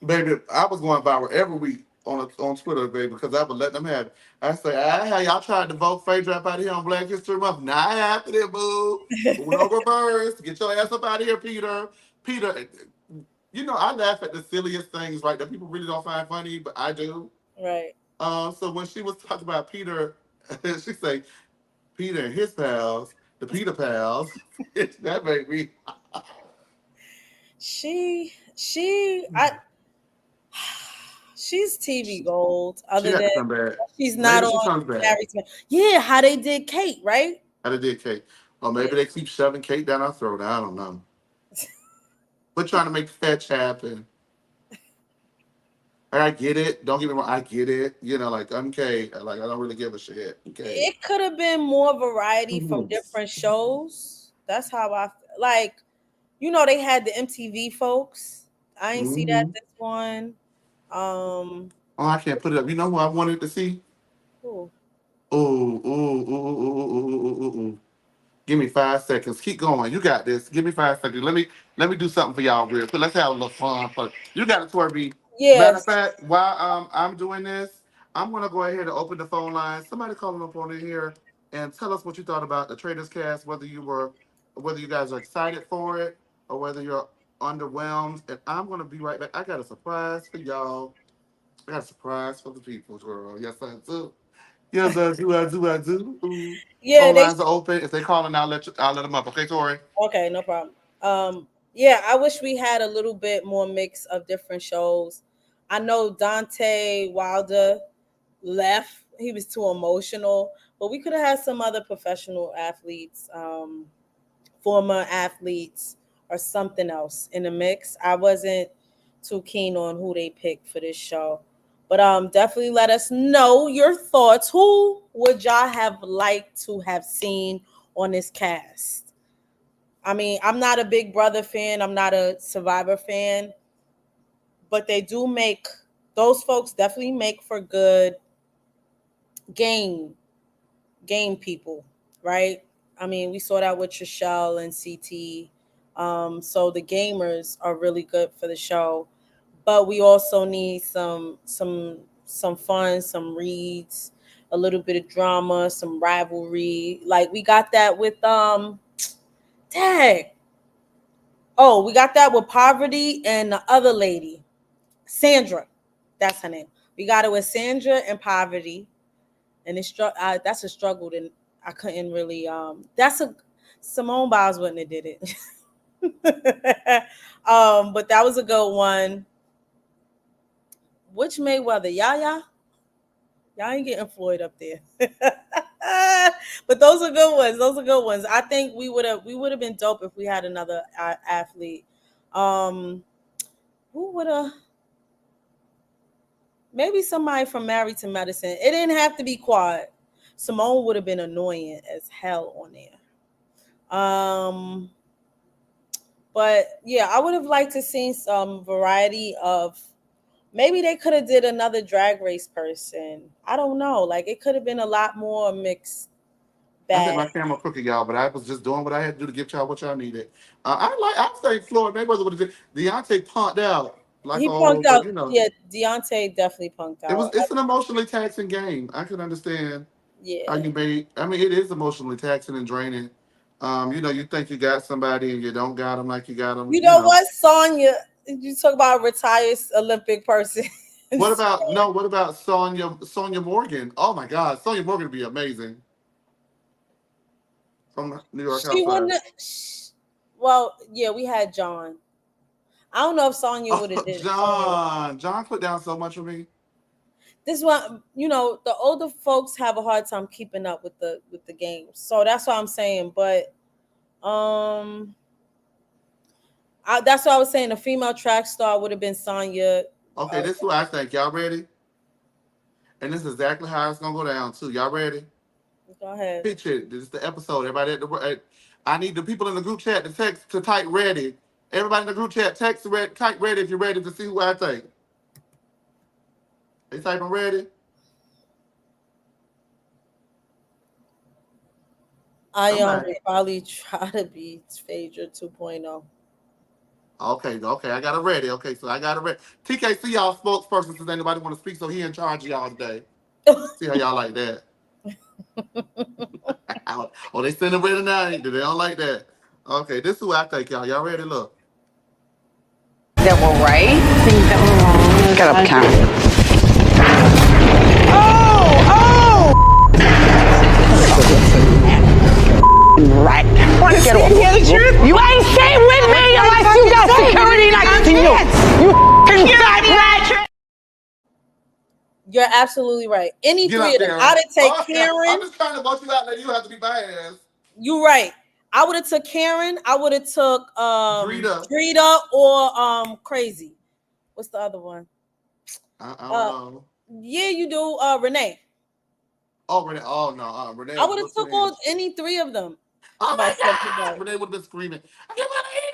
Baby, I was going viral every week on Twitter, baby, because I would let them have it. I say, hey, y'all tried to vote Phaedra up out of here on Black History Month. Not happening, boo. Uno reverse. Get your ass up out of here, Peter. Peter, I laugh at the silliest things, right, that people really don't find funny, but I do. Right. So when she was talking about Peter, she say, Peter and his pals, the Peter pals. That made me. I she's TV gold. She Other got than to come back. she's not Maybe she on comes back. Married to Me. Yeah, how they did Kate, right? How they did Kate. Or Yeah. maybe they keep shoving Kate down our throat. I don't know. We're trying to make fetch happen. I get it. Don't get me wrong. I get it. Like I'm Kate. Like I don't really give a shit. Okay. It could have been more variety from Mhm. different shows. That's how like. They had the MTV folks. I ain't see that this one. Um, Oh, I can't put it up. You know who I wanted to see? who? Oh, ooh, ooh, ooh, ooh, ooh, ooh, ooh, ooh. Give me 5 seconds. Keep going. You got this. Give me 5 seconds. Let me do something for y'all real quick. Let's have a little fun. You got it, Twerby. Matter of Yes. fact, while I'm doing this, I'm gonna go ahead and open the phone line. Somebody calling up on in here and tell us what you thought about the Traders Cast. Whether you guys are excited for it or whether you're underwhelmed. And I'm gonna be right back. I got a surprise for y'all. I got a surprise for the people, girl. Yes, I do. Yes, I do. I do. I do. Ooh. Yeah, Phone they lines are open. If they calling, I'll let them up. Okay, Tori. okay, no problem. Yeah, I wish we had a little bit more mix of different shows. I know Dante Wilder left he was too emotional. But we could have had some other professional athletes, former athletes, or something else in the mix. I wasn't too keen on who they picked for this show. But definitely let us know your thoughts. Who would y'all have liked to have seen on this cast? I mean, I'm not a Big Brother fan. I'm not a Survivor fan. But they do make, those folks definitely make for good game people, right? I mean, we saw that with Trishelle and CT. So the gamers are really good for the show. But we also need some fun, some reads, a little bit of drama, some rivalry. Like we got that with tag. Oh, we got that with Poverty and the other lady, Sandra. That's her name. We got it with Sandra and Poverty, and it's that's a struggle. And I couldn't really. That's a Simone Biles wouldn't have did it. But that was a good one. Which Mayweather? Y'all ain't getting Floyd up there. But those are good ones. Those are good ones. I think we would have been dope if we had another athlete. Who would have? Maybe somebody from Married to Medicine. It didn't have to be Quad. Simone would have been annoying as hell on there. But yeah, I would have liked to see some variety of. Maybe they could have did another Drag Race person. I don't know. Like it could have been a lot more mixed I think bag. my camera crooked, y'all, but I was just doing what I had to do to get y'all what y'all needed. I'd say Floyd Mayweather would have did. Deontay punked out like He all, punked but out. you know, Yeah, Deontay definitely punked out. it's an emotionally taxing game. I can understand how Yeah. you made. I mean, it is emotionally taxing and draining. You know, you think you got somebody and you don't got them like you got them. You You know know. what, Sonya? You talk about a retired Olympic person. What about no? What about Sonya Morgan? Oh my God, Sonya Morgan would be amazing from New York She wouldn't Housewives. have, well, yeah, we had John. I don't know if Sonya would have Oh, did Sonya. John put down so much for me. This one, the older folks have a hard time keeping up with the games. So that's what I'm saying. But that's what I was saying. A female track star would have been Sonya. Okay, this is what I think. Y'all ready? And this is exactly how it's gonna go down too. Y'all ready? Go ahead. Picture it. This is the episode. Everybody I need the people in the group chat to text to type ready. Everybody in the group chat text type ready if you're ready to see who I think. They typing ready? I Somebody. probably try to be Phaedra 2.0. Okay, I got it ready. Okay, so I got it ready. TKC y'all spokesperson since anybody want to speak, so he in charge of y'all today. See how y'all like that. Oh, they sending ready now. They don't like that. Okay, this is who I think, y'all. Y'all ready? Look. That were right, things that were wrong. Get up, Karen. Right. Get off. You ain't staying with me unless you got security next to you. You fat rat. You're absolutely right. Any Get three up, of them. Karen. I'd have take Oh, yeah. Karen. I'm just trying to vote you out. Like you have to be biased. You're right. I would have took Karen. I would have took Drita or Crazy. What's the other one? I don't know. Yeah, you do Renee. Oh, Renee. Oh no, Renee. I would have took any three of them. Oh my God! Renee would have been screaming. I can't believe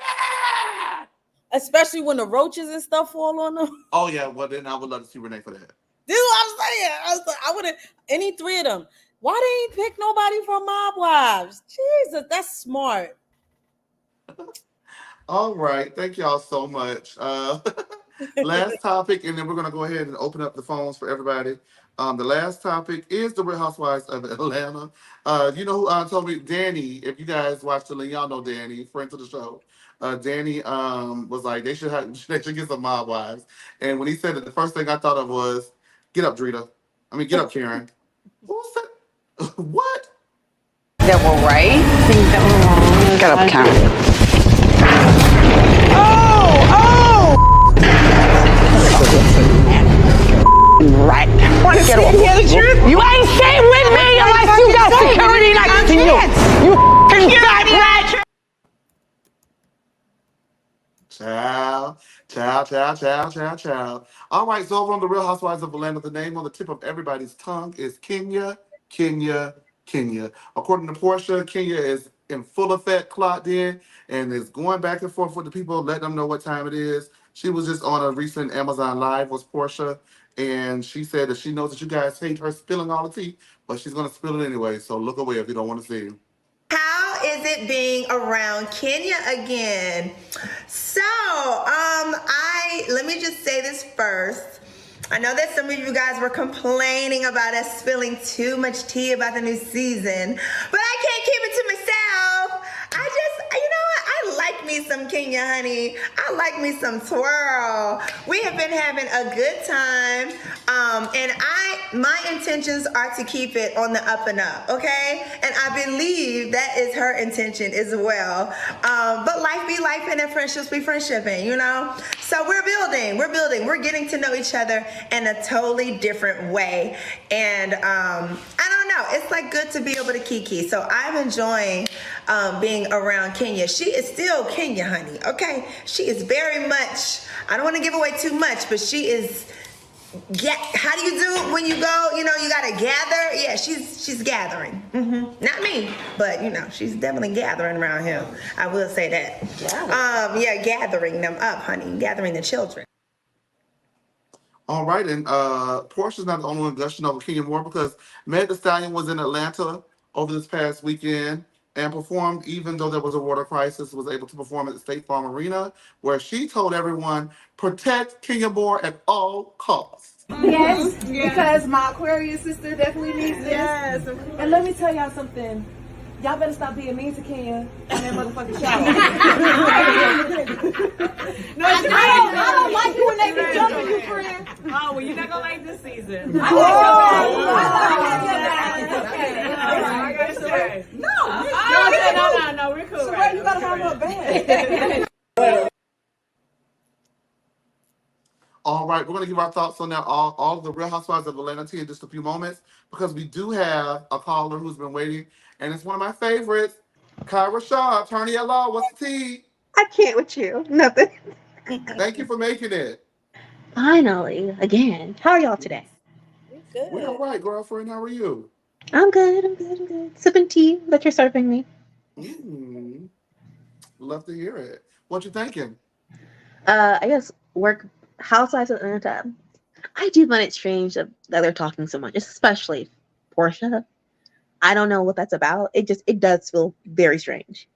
it! Especially when the roaches and stuff fall on them. Oh yeah, well then I would love to see Renee for that. This is what I'm saying. I would have any three of them. Why they ain't pick nobody from Mob Wives? Jesus, that's smart. All right, thank y'all so much. Last topic, and then we're gonna go ahead and open up the phones for everybody. The last topic is the Real Housewives of Atlanta. You know who told me? Danny. If you guys watch the link, y'all know Danny, friend to the show. Danny was like they should get some Mob Wives, and when he said it, the first thing I thought of was, "Get up, Drita. I mean, get up, Karen." Who said what? That were right, things that were wrong. Get up, Karen. Right. Want to get off? Hear the truth? You ain't staying with me unless you got security next to you. You f***ing fat rat. Child. All right, so over on the Real Housewives of Atlanta, the name on the tip of everybody's tongue is Kenya, Kenya, Kenya. According to Portia, Kenya is in full effect, clocked in, and is going back and forth with the people, letting them know what time it is. She was just on a recent Amazon Live with Portia, and she said that she knows that you guys hate her spilling all the tea, but she's going to spill it anyway, so look away if you don't want to see. How is it being around Kenya again? So, let me just say this first. I know that some of you guys were complaining about us spilling too much tea about the new season, but I can't keep it to myself. You know what? I like me some Kenya, honey. I like me some twirl. We have been having a good time, and my intentions are to keep it on the up and up, okay? And I believe that is her intention as well. But life be life and friendships be friendshipping, you know? So we're building, we're getting to know each other in a totally different way. And I don't know, it's like good to be able to kiki. So I'm enjoying being around Kenya. She is still Kenya, honey, okay? She is very much, I don't want to give away too much, but she is, how do you do it when you go, you know, you got to gather? Yeah, she's gathering. Not me, but, you know, she's definitely gathering around him. I will say that. Gathering them up, honey, gathering the children. All right, and Portia's not the only one gushing over Kenya Moore because Meg Thee Stallion was in Atlanta over this past weekend and performed, even though there was a water crisis, was able to perform at the State Farm Arena, where she told everyone, protect Kenya Moore at all costs. Yes, because my Aquarius sister definitely needs this. Yes. And let me tell y'all something. Y'all better stop being mean to Kenya on that motherfucking show. No, I don't like you when they be jumping you, friend. Oh, well, you're not gonna like this season. No. No, we're cool. So right? You gotta have her back. All right, we're going to give our thoughts on that, all of the Real Housewives of Atlanta tea in just a few moments, because we do have a caller who's been waiting, and it's one of my favorites, Kyra Shaw, attorney at law. What's the tea? I can't with you. Nothing. Thank you for making it. Finally, again. How are y'all today? Good. We're all right, girlfriend. How are you? I'm good. Sipping tea that you're serving me. Love to hear it. What you thinking? I guess Housewives of Atlanta. I do find it strange that they're talking so much, especially Portia. I don't know what that's about. It does feel very strange.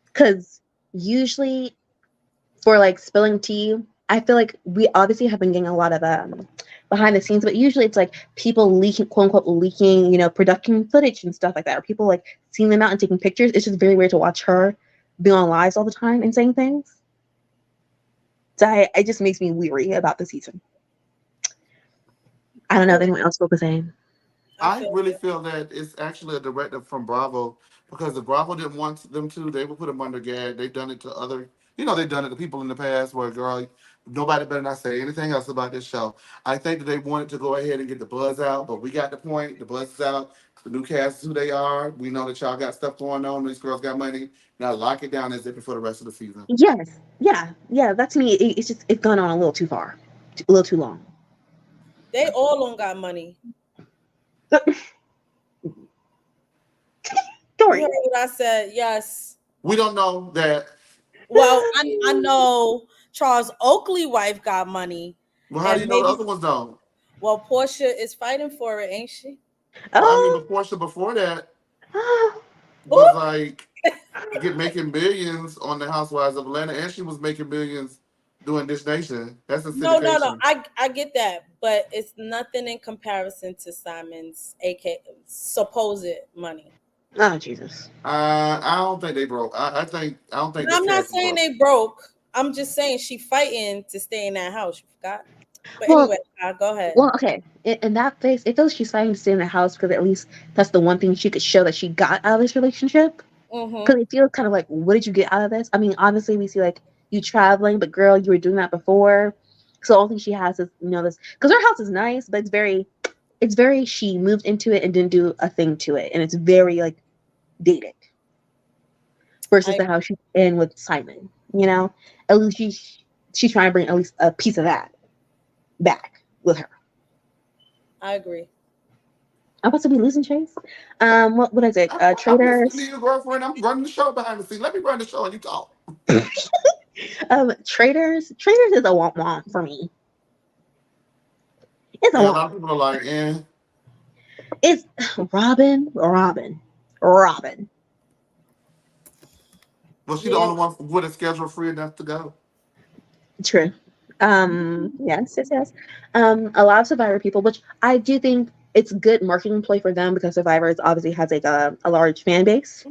Because usually for like spilling tea, I feel like we obviously have been getting a lot of behind the scenes, but usually it's like people leaking, quote unquote, leaking, you know, production footage and stuff like that, or people like seeing them out and taking pictures. It's just very weird to watch her be on lives all the time and saying things. So it just makes me weary about the season. I don't know if anyone else feel the same. I really feel that it's actually a directive from Bravo, because if Bravo didn't want them to, they would put them under gag. They've done it to other, they've done it to people in the past where, girl, nobody better not say anything else about this show. I think that they wanted to go ahead and get the buzz out, but we got the point. The buzz is out. The new cast is who they are. We know that y'all got stuff going on. These girls got money. Now lock it down and zip it for the rest of the season. Yes. Yeah. That to me, it's gone on a little too far. A little too long. They all don't got money. Story. You heard what I said? Yes. We don't know that. Well, I know Charles Oakley's wife got money. Well, how do you know the other ones don't? Well, Portia is fighting for it, ain't she? Well, I mean, but Portia before that was like making billions on the Housewives of Atlanta, and she was making billions doing Dish Nation. That's a syndication. No. I get that, but it's nothing in comparison to Simon's supposed money. Oh Jesus! I don't think they broke. I don't think. I'm not saying they broke. I'm just saying she fighting to stay in that house. You forgot. But anyway, go ahead. Well, okay. In that case, it feels she's fighting to stay in the house because at least that's the one thing she could show that she got out of this relationship. Because it feels kind of like, what did you get out of this? I mean, obviously we see like you traveling, but girl, you were doing that before. So the only thing she has is this, because her house is nice, but it's very it's very, she moved into it and didn't do a thing to it, and it's very like dated versus I the house she's in with Simon. You know, at least she's trying to bring at least a piece of that back with her. I agree. I'm about to be losing Chase. What is it? I'm listening to Traders. you, girlfriend. I'm running the show behind the scenes. Let me run the show and you talk. Traders. Traders is a womp womp for me. It's a Yeah, a womp. lot of people are like, eh. It's Robin. Was she the Yeah, only one with a schedule free enough to go? True. Yes. A lot of Survivor people, which I do think it's good marketing play for them because Survivor is obviously has like a large fan base,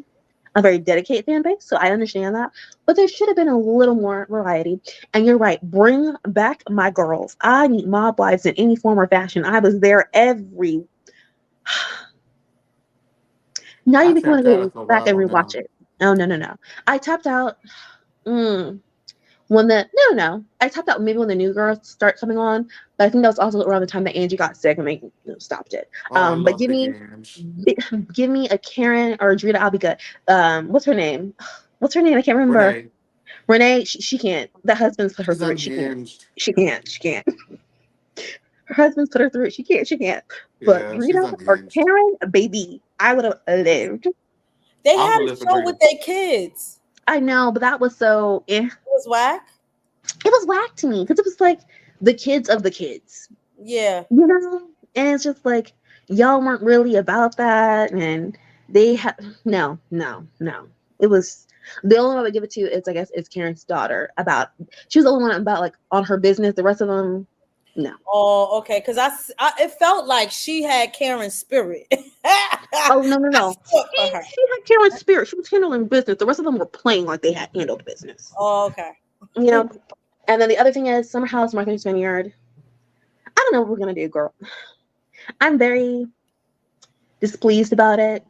a very dedicated fan base. So I understand that, but there should have been a little more variety. And you're right. Bring back my girls. I need mob wives in any form or fashion. I was there every. Now you I make me want tapped to out go after a back while and on rewatch them. it. Oh no. I tapped out. Mm, when the no, I tapped out maybe when the new girls start coming on, but I think that was also around the time that Angie got sick and they stopped it. Oh, I But love Big Ange. give me a Karen or a Drita, I'll be good. What's her name? What's her name? I can't remember. Renee, Renee. She can't. That husband's put her she's through it. She can't. unhinged. She can't. She can't. Her husband's put her through it. She can't. She can't. But Yeah, she's Drita or unhinged. Karen, baby, I would have lived. they I would had have a lived for show Drita. with their kids. I know, but that was so. It was whack. It was whack to me because it was like the kids of the kids. Yeah, You know, and it's just like y'all weren't really about that, and they had no. It was the only one I would give it to is I guess is Karen's daughter. About she was the only one about like on her business. The rest of them, no. oh, okay. Because it felt like she had Karen's spirit. Oh no. I fought for her. She had Karen's spirit. She was handling business. The rest of them were playing like they had handled business. Oh, okay. You know. And then the other thing is Summer House, Martha's Vineyard. I don't know what we're gonna do, girl. I'm very displeased about it.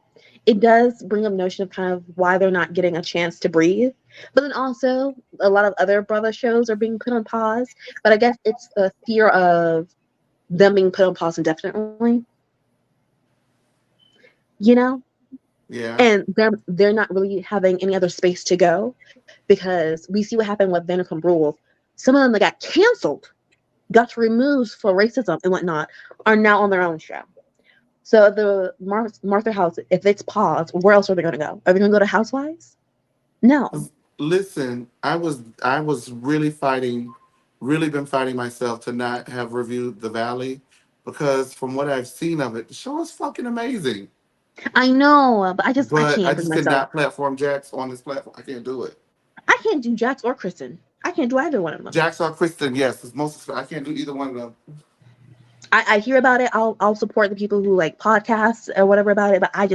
It does bring up notion of kind of why they're not getting a chance to breathe. But then also a lot of other brother shows are being put on pause. But I guess it's a fear of them being put on pause indefinitely. You know? Yeah. And they're not really having any other space to go because we see what happened with Vanderpump Rules. Some of them that got canceled, got removed for racism and whatnot, are now on their own show. So the Martha House, if it's paused, where else are they going to go? Are they going to go to Housewives? No. Listen, I was really been fighting myself to not have reviewed The Valley because from what I've seen of it, the show is fucking amazing. I know, but I But I can't bring just myself. cannot platform Jax on this platform. I can't do it. I can't do Jax or Kristen. I can't do either one of them. Jax or Kristen, yes, it's most. I can't do either one of them. I hear about it. I'll support the people who like podcasts or whatever about it, but I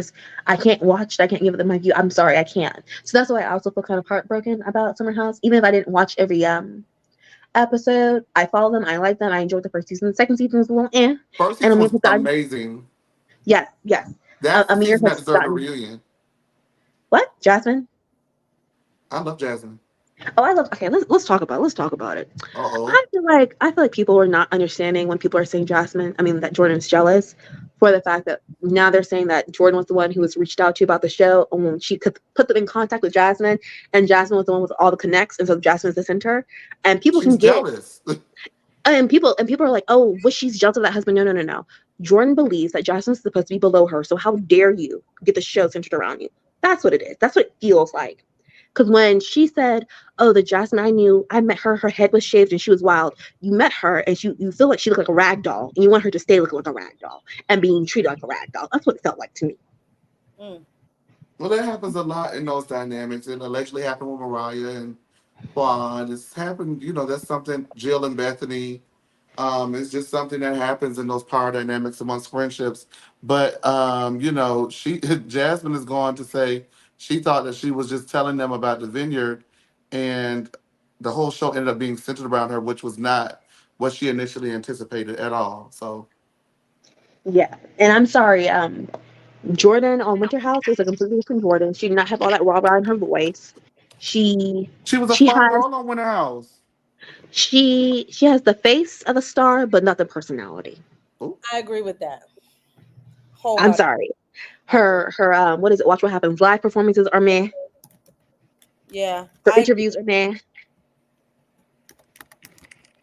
can't watch it. I can't give them my view. I'm sorry, I can't. So that's why I also feel kind of heartbroken about Summer House. Even if I didn't watch every episode, I follow them. I like them. I enjoyed the first season. The second season was a little eh. First And season Amir was has gotten amazing. yes. That's the Amir season that has deserved a gotten reunion. what? Jasmine? I love Jasmine. Oh, I love. Okay, let's talk about it. Uh oh. I feel like people are not understanding when people are saying Jasmine. I mean that Jordan's jealous for the fact that now they're saying that Jordan was the one who was reached out to about the show, and when she could put them in contact with Jasmine, and Jasmine was the one with all the connects, and so Jasmine's the center, and people She's can get jealous. and people are like, oh, was she's jealous of that husband? No. Jordan believes that Jasmine's supposed to be below her, so how dare you get the show centered around you? That's what it is. That's what it feels like. Because when she said, "Oh, the Jasmine I knew, I met her. Her head was shaved and she was wild." You met her, and you feel like she looked like a rag doll, and you want her to stay looking like a rag doll and being treated like a rag doll. That's what it felt like to me. Mm. Well, that happens a lot in those dynamics. It allegedly happened with Mariah and Quad. It's happened, that's something Jill and Bethany. It's just something that happens in those power dynamics amongst friendships. But she Jasmine is going to say she thought that she was just telling them about the vineyard, and the whole show ended up being centered around her, which was not what she initially anticipated at all. So Yeah, and I'm sorry. Jordan on Winter House was a completely different Jordan. She did not have all that rah rah in her voice. She she was a she fun has girl on Winter House. she has the face of a star, but not the personality. Ooh. I agree with that. I'm Wholeheartedly. sorry. Her what is it? Watch What Happens. Live performances are meh. Yeah, Her I agree. interviews are meh.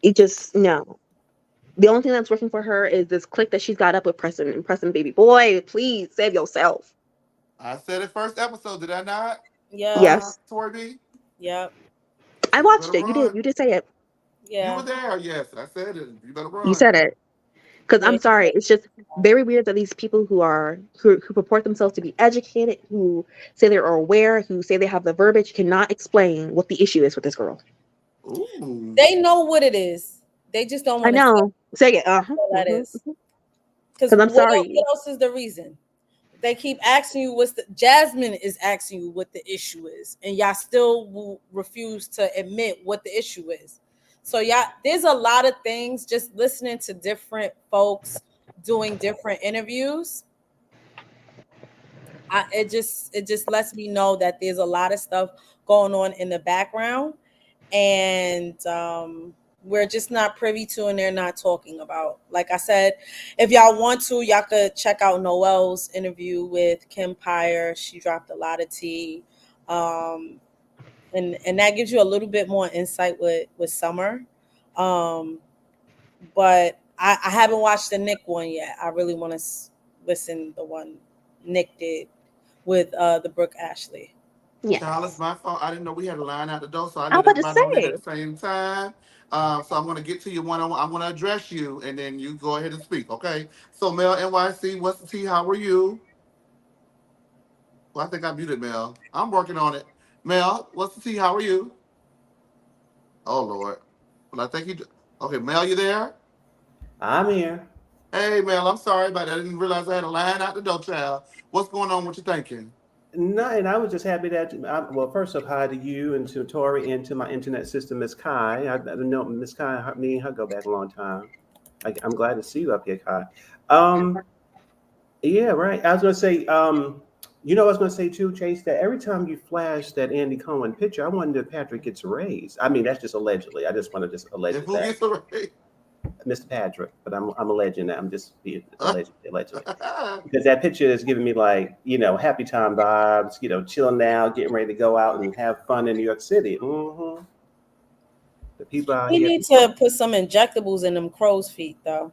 It just no. The only thing that's working for her is this click that she's got up with Preston and Preston baby boy. Please save yourself. I said it first episode, did I not? Yeah, Yes, Tori B? yep, I You better watched it. You did. run. You did say it. You yeah. were there, yes. I said it. You better You run. said it. Because Yeah, I'm sorry, it's just very weird that these people who purport themselves to be educated, who say they're aware, who say they have the verbiage, cannot explain what the issue is with this girl. Ooh. they know what it is. They just don't I want to say know. Say it. what that is. Because Because I'm sorry. what else is the reason? They keep asking you what's the Jasmine is asking you what the issue is, and y'all still will refuse to admit what the issue is. So y'all, there's a lot of things. Just listening to different folks doing different interviews, it just lets me know that there's a lot of stuff going on in the background, and we're just not privy to, and they're not talking about. Like I said, if y'all want to, y'all could check out Noelle's interview with Kim Pyre. She dropped a lot of tea, um, and that gives you a little bit more insight with Summer. Um, but I haven't watched the Nick one yet. I really want to listen the one Nick did with the Brooke Ashley. Child, it's Yes. my fault. I didn't know we had a line out the door, so I I was let about to everybody on in at say. the same time. So I'm going to get to you one on one. I'm going to address you, and then you go ahead and speak, okay? So, Mel NYC, what's the tea? How are you? Well, I think I muted Mel. I'm working on it. Mel, what's the tea? How are you? Oh, Lord. Well, I think you. Okay, Mel, you there? I'm here. Hey, Mel, I'm sorry about that. I didn't realize I had a line out the door, child. What's going on? What you thinking? No, and I was just happy that, well, first off, hi to you and to Tori and to my internet sister, Miss Kai. I know Miss Kai, me and her go back a long time. I'm glad to see you up here, Kai. Um, yeah, right. I was going to say, I was going to say too, Chase, that every time you flash that Andy Cohen picture, I wonder if Patrick gets raised. I mean, that's just allegedly. I just want to just allege If who that. gets the right? Mr. Patrick, but I'm alleging that. I'm just being allegedly. Because that picture is giving me like, happy time vibes, chilling out, getting ready to go out and have fun in New York City. The people out He here, needs to put some injectables in them crow's feet, though.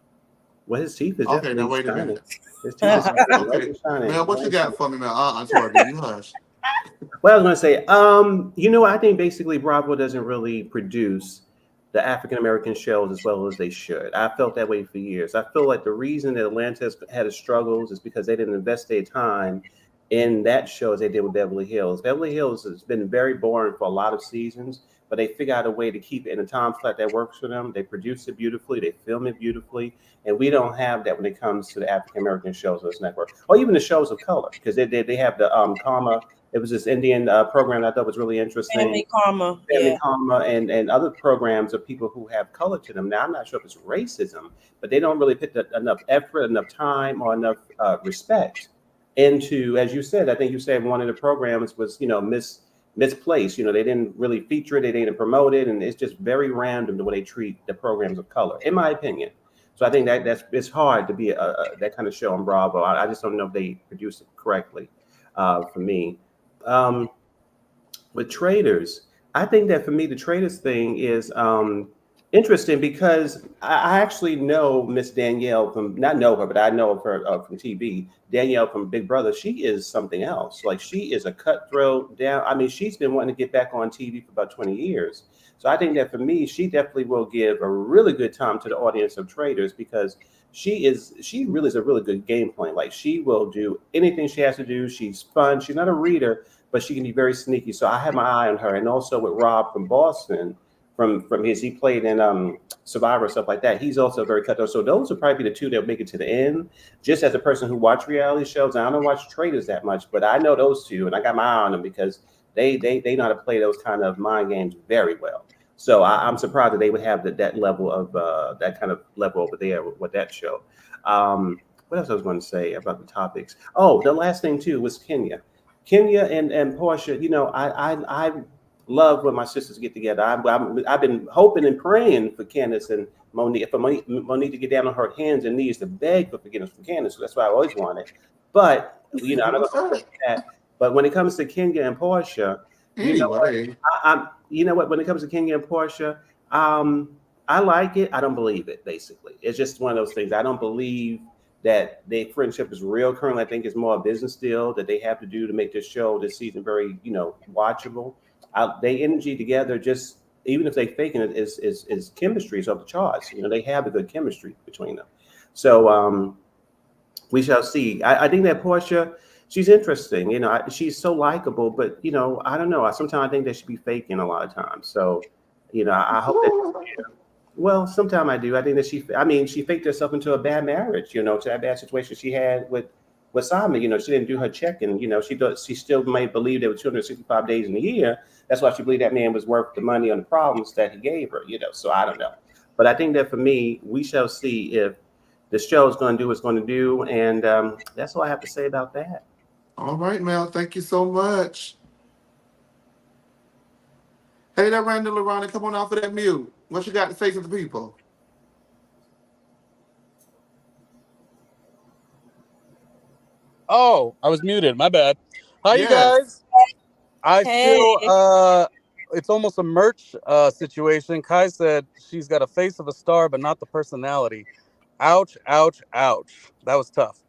well, his teeth is Okay, now definitely wait a shining. minute. His teeth is bright Okay, and shining. Mel, what you Bright and got shining. for me, Mel? Tori B, you hush. Well, I was going to say, I think basically Bravo doesn't really produce the African American shows as well as they should. I felt that way for years. I feel like the reason that Atlanta has had its struggles is because they didn't invest their time in that show as they did with Beverly Hills. Beverly Hills has been very boring for a lot of seasons, but they figure out a way to keep it in a time slot that works for them. They produce it beautifully, they film it beautifully, and we don't have that when it comes to the African American shows on this network, or even the shows of color, because they have the Karma. It was this Indian program I thought was really interesting. Family karma, Family yeah. Karma and other programs of people who have color to them. Now, I'm not sure if it's racism, but they don't really put enough effort, enough time, or enough respect into, as you said, I think you said one of the programs was, misplaced. They didn't really feature it, they didn't promote it, and it's just very random the way they treat the programs of color, in my opinion. So I think that's it's hard to be that kind of show on Bravo. I just don't know if they produce it correctly for me. Um, with traders, I think that for me, the traders thing is interesting because I actually know Miss Danielle from, not know her, but I know of her from TV. Danielle from Big Brother, she is something else. Like she is a cutthroat down. I mean, she's been wanting to get back on TV for about 20 years. So I think that for me, she definitely will give a really good time to the audience of traders because she really is a really good game plan. Like she will do anything she has to do. She's fun. She's not a reader, but she can be very sneaky. So I have my eye on her, and also with Rob from Boston, from he played in Survivor, stuff like that. He's also very cutthroat. So those would probably be the two that make it to the end. Just as a person who watch reality shows, I don't watch traders that much, but I know those two, and I got my eye on them because they know how to play those kind of mind games very well. So I'm surprised that they would have that level of that kind of level over there with that show. What else I was going to say about the topics? Oh, the last thing too was Kenya. Kenya and Portia, I love when my sisters get together. I've been hoping and praying for Candace and Monique to get down on her hands and knees to beg for forgiveness from Candace. So that's what I always wanted. But I'm not going to that. But when it comes to Kenya and Portia, when it comes to Kenya and Portia, I like it. I don't believe it. Basically, it's just one of those things. I don't believe that their friendship is real. Currently, I think it's more a business deal that they have to do to make this show, this season, very watchable. They energy together, just even if they faking it, is chemistry is off the charts. They have a good chemistry between them. So we shall see. I think that Portia, she's interesting. She's so likable, but I don't know. Sometimes I think that she be faking a lot of times. So I hope that. Well, sometimes I do. I think that she faked herself into a bad marriage, to that bad situation she had with Simon. She didn't do her checking. She still may believe there were 265 days in a year. That's why she believed that man was worth the money on the problems that he gave her, So I don't know. But I think that for me, we shall see if the show is going to do what it's going to do. And that's all I have to say about that. All right, Mel. Thank you so much. Hey there, Randall and Ronnie. Come on off of that mute. What you got to say to the people? Oh, I was muted. My bad. Hi, Yes. you guys. I Hey. feel it's almost a merch situation. Kai said she's got a face of a star, but not the personality. Ouch, ouch, ouch. That was tough.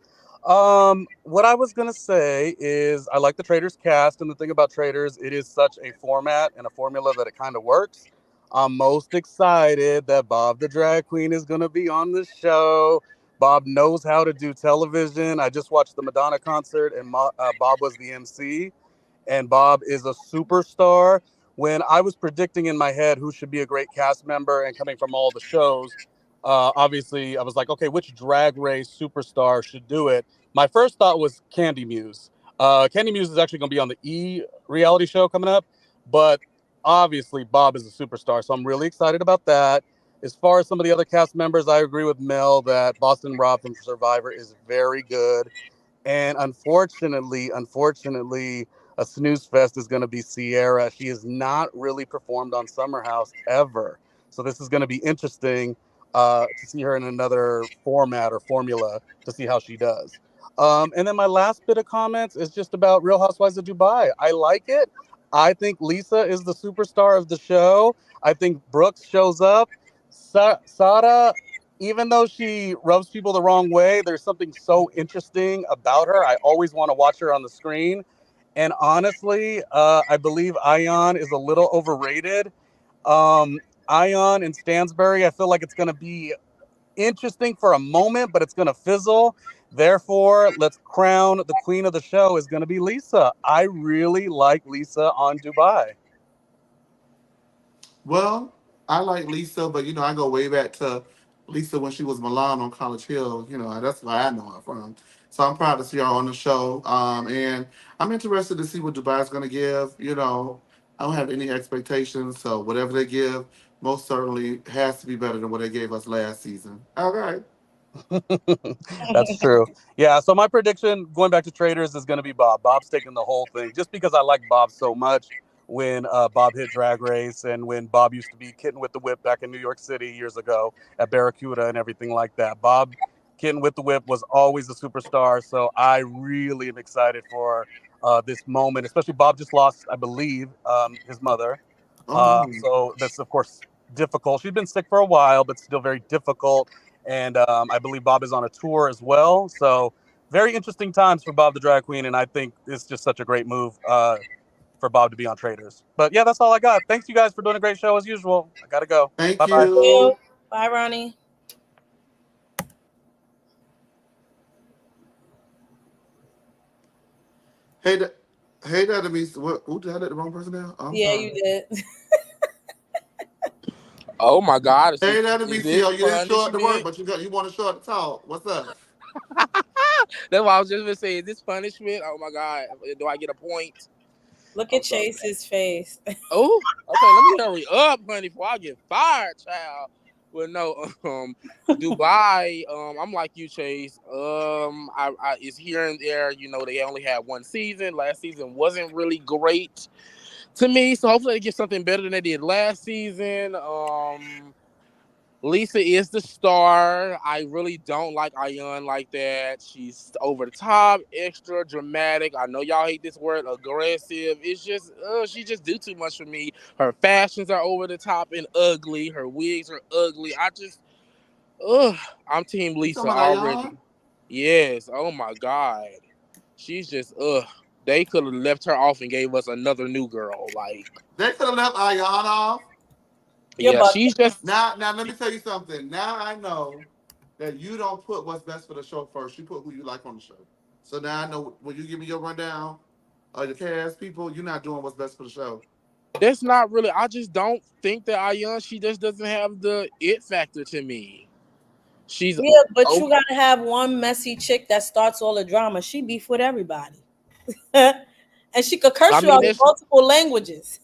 What I was gonna say is I like the Traders cast, and the thing about Traders, it is such a format and a formula that it kind of works. I'm most excited that Bob the Drag Queen is gonna be on the show. Bob knows how to do television. I just watched the Madonna concert, and Bob was the MC, and Bob is a superstar. When I was predicting in my head who should be a great cast member and coming from all the shows, obviously I was like, okay, which Drag Race superstar should do it? My first thought was Candy Muse. Candy Muse is actually going to be on the E! reality show coming up, but obviously Bob is a superstar, so I'm really excited about that. As far as some of the other cast members, I agree with Mel that Boston Rob from Survivor is very good. And unfortunately, a snooze fest is going to be Sierra. She has not really performed on Summer House ever. So this is going to be interesting to see her in another format or formula to see how she does. And then my last bit of comments is just about Real Housewives of Dubai. I like it. I think Lisa is the superstar of the show. I think Brooks shows up. Sada, even though she rubs people the wrong way, there's something so interesting about her. I always want to watch her on the screen. And honestly, I believe Ion is a little overrated. Ion and Stansbury, I feel like it's going to be interesting for a moment, but it's going to fizzle. Therefore, let's crown the queen of the show is going to be Lisa. I really like Lisa on Dubai. Well, I like Lisa, but I go way back to Lisa when she was Milan on College Hill. That's where I know her from. So I'm proud to see her on the show. And I'm interested to see what Dubai's going to give. I don't have any expectations. So whatever they give, most certainly has to be better than what they gave us last season. All right. That's true. Yeah. So my prediction, going back to Traders, is going to be Bob. Bob's taking the whole thing, just because I like Bob so much. When Bob hit Drag Race, and when Bob used to be Kitten with the Whip back in New York City years ago at Barracuda and everything like that. Bob Kitten with the Whip was always a superstar. So I really am excited for this moment, especially Bob just lost, I believe, his mother. So that's, of course, difficult. She's been sick for a while, but still very difficult. And I believe Bob is on a tour as well. So very interesting times for Bob the Drag Queen. And I think it's just such a great move for Bob to be on Traders. But yeah, that's all I got. Thanks you guys for doing a great show as usual. I gotta go. Thank Bye-bye. you. Bye, Ronnie. Hey, that means what? Who did I let the wrong person down? I'm Yeah, sorry. you did. Oh my God! Hey, that'll be CEO. You didn't show up to work, but you want to show up to talk. What's up? That's why I was just gonna say, is this punishment? Oh my God! Do I get a point? Look at Chase's face. Oh, okay. Let me hurry up, honey, before I get fired, child. Well, no, Dubai. I'm like you, Chase. It's here and there. They only had one season. Last season wasn't really great to me, so hopefully they get something better than they did last season. Lisa is the star. I really don't like Ayan like that. She's over the top, extra dramatic. I know y'all hate this word, aggressive. It's just, she just do too much for me. Her fashions are over the top and ugly. Her wigs are ugly. I'm Team You Lisa talking about already. Ayan? Yes. Oh my God. She's just, They could have left her off and gave us another new girl. Like, They could have left Ayan off. yeah, she's just. Now, let me tell you something. Now I know that you don't put what's best for the show first. You put who you like on the show. So now I know when you give me your rundown of the cast people, you're not doing what's best for the show. That's not really. I just don't think that Ayan. She just doesn't have the it factor to me. She's but you gotta have one messy chick that starts all the drama. She beef with everybody, and she could curse you out in multiple languages.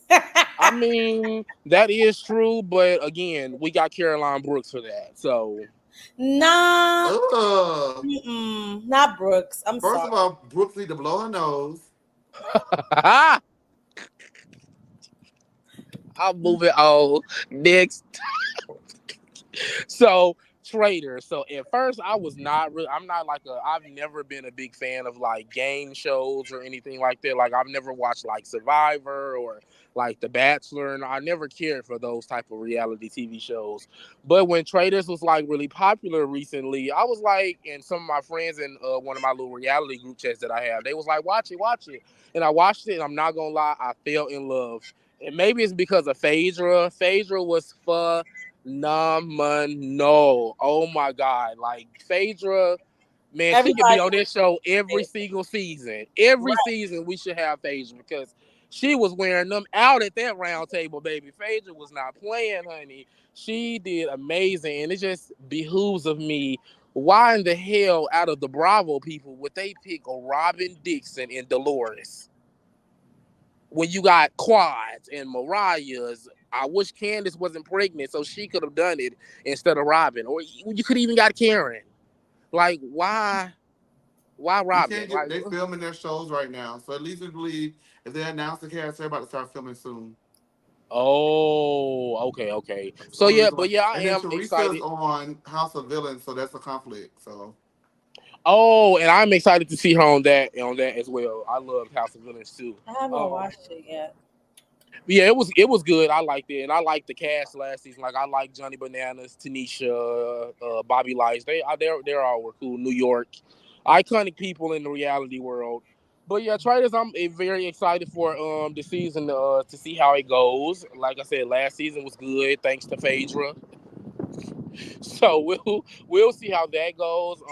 I mean, that is true, but again, we got Caroline Brooks for that. So, not Brooks. I'm sorry. First of all, Brooks need to blow her nose. I'll move it on next. So, Trader. So at first I was not really, I've never been a big fan of like game shows or anything like that. Like I've never watched like Survivor or like The Bachelor, and I never cared for those type of reality TV shows. But when Traders was like really popular recently, I was like, and some of my friends in one of my little reality group chats that I have, they was like, watch it. And I watched it, and I'm not gonna lie, I fell in love. And maybe it's because of Phaedra. Phaedra was phenomenal. Oh my God. Like Phaedra, man, she could be on this show every single season. Every season we should have Phaedra because she was wearing them out at that round table, baby. Phaedra was not playing, honey. She did amazing. And it just behooves of me. Why in the hell out of the Bravo people would they pick a Robin Dixon and Dolores? When you got Quads and Mariah's, I wish Candace wasn't pregnant so she could have done it instead of Robin. Or you could even got Karen. Like, why Robin? Like, they filming their shows right now. So at least we believe if they announce the cast, they're about to start filming soon. Oh, okay. So yeah, but yeah, I am excited. On House of Villains, so that's a conflict. So. Oh, and I'm excited to see her on that as well. I love House of Villains too. I haven't watched it yet. Yeah, it was good. I liked it, and I liked the cast last season. Like I like Johnny Bananas, Tanisha, Bobby Lice. They're all were cool. New York, iconic people in the reality world. But yeah, Traders, I'm very excited for the season to see how it goes. Like I said, last season was good thanks to Phaedra. So we'll see how that goes.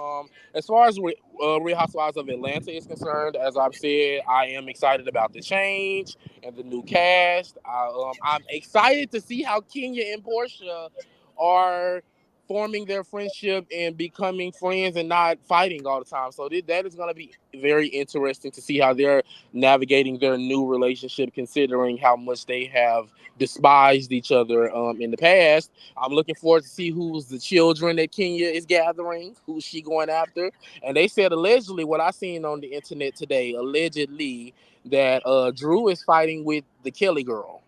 As far as Real Housewives of Atlanta is concerned, as I've said, I am excited about the change and the new cast. I'm excited to see how Kenya and Portia are forming their friendship and becoming friends and not fighting all the time. So that is going to be very interesting to see how they're navigating their new relationship, considering how much they have despised each other in the past. I'm looking forward to see who's the children that Kenya is gathering, who's she going after. And they said allegedly, what I seen on the internet today, allegedly that Drew is fighting with the Kelly girl.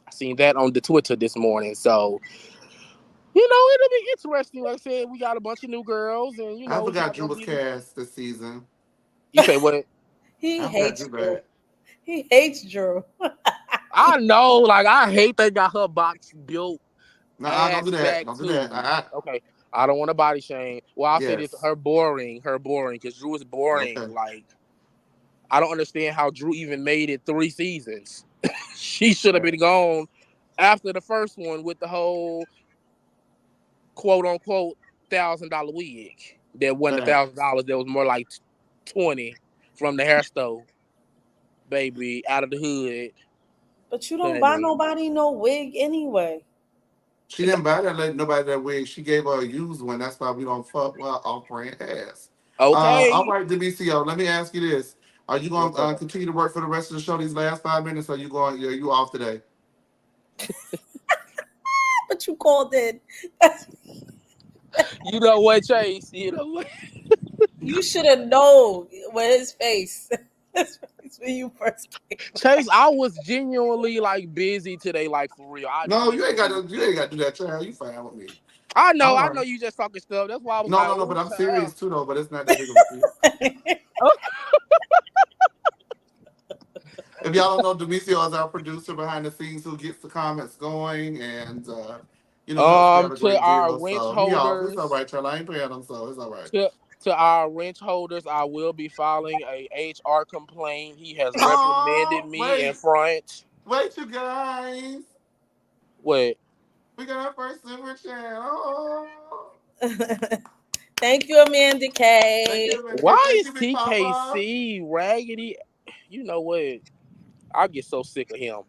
I seen that on the Twitter this morning. So, it'll be interesting. Like I said, we got a bunch of new girls, and I forgot Drew was cast this season. You say what? He hates Drew. He hates Drew. I know, like I hate they got her box built. No, don't do that. Don't do that. Okay, I don't want to body shame. Well, I'll say this: her boring, because Drew is boring. Okay. Like, I don't understand how Drew even made it 3 seasons. She should have been gone after the first one with the whole quote unquote $1,000 wig. That wasn't $1,000. That was more like 20 from the hair store. Baby, out of the hood. But you don't buy nobody no wig anyway. She didn't buy nobody that wig. She gave her a used one. That's why we don't fuck with off-brand ass. Okay. All right, WCO. Let me ask you this: are you going to continue to work for the rest of the show these last 5 minutes? Or are you going? You off today? But you called in. You know what, Chase? You know what? You should have known with his face. when you first came. Chase, I was genuinely like busy today, like for real. No, you ain't got to do that, child. You fine with me. I All know right. you just talking stuff. That's why I was No, like, no, no, oh, but I'm child. serious too, though. But it's not that big of a deal. If y'all don't know, Demisio is our producer behind the scenes who gets the comments going and helps me out a To great our deal. wrench So it's all holders, right, child. I ain't paying them, so it's all right. to our wrench holders, I will be filing a HR complaint. He has reprimanded Oh, me in front. wait, you guys. What? We got our first super chat. Oh. Thank you, Amanda K. Thank you, Amanda K. Why Thank is you, Big Papa. TKC raggedy? You know what? I get so sick of him.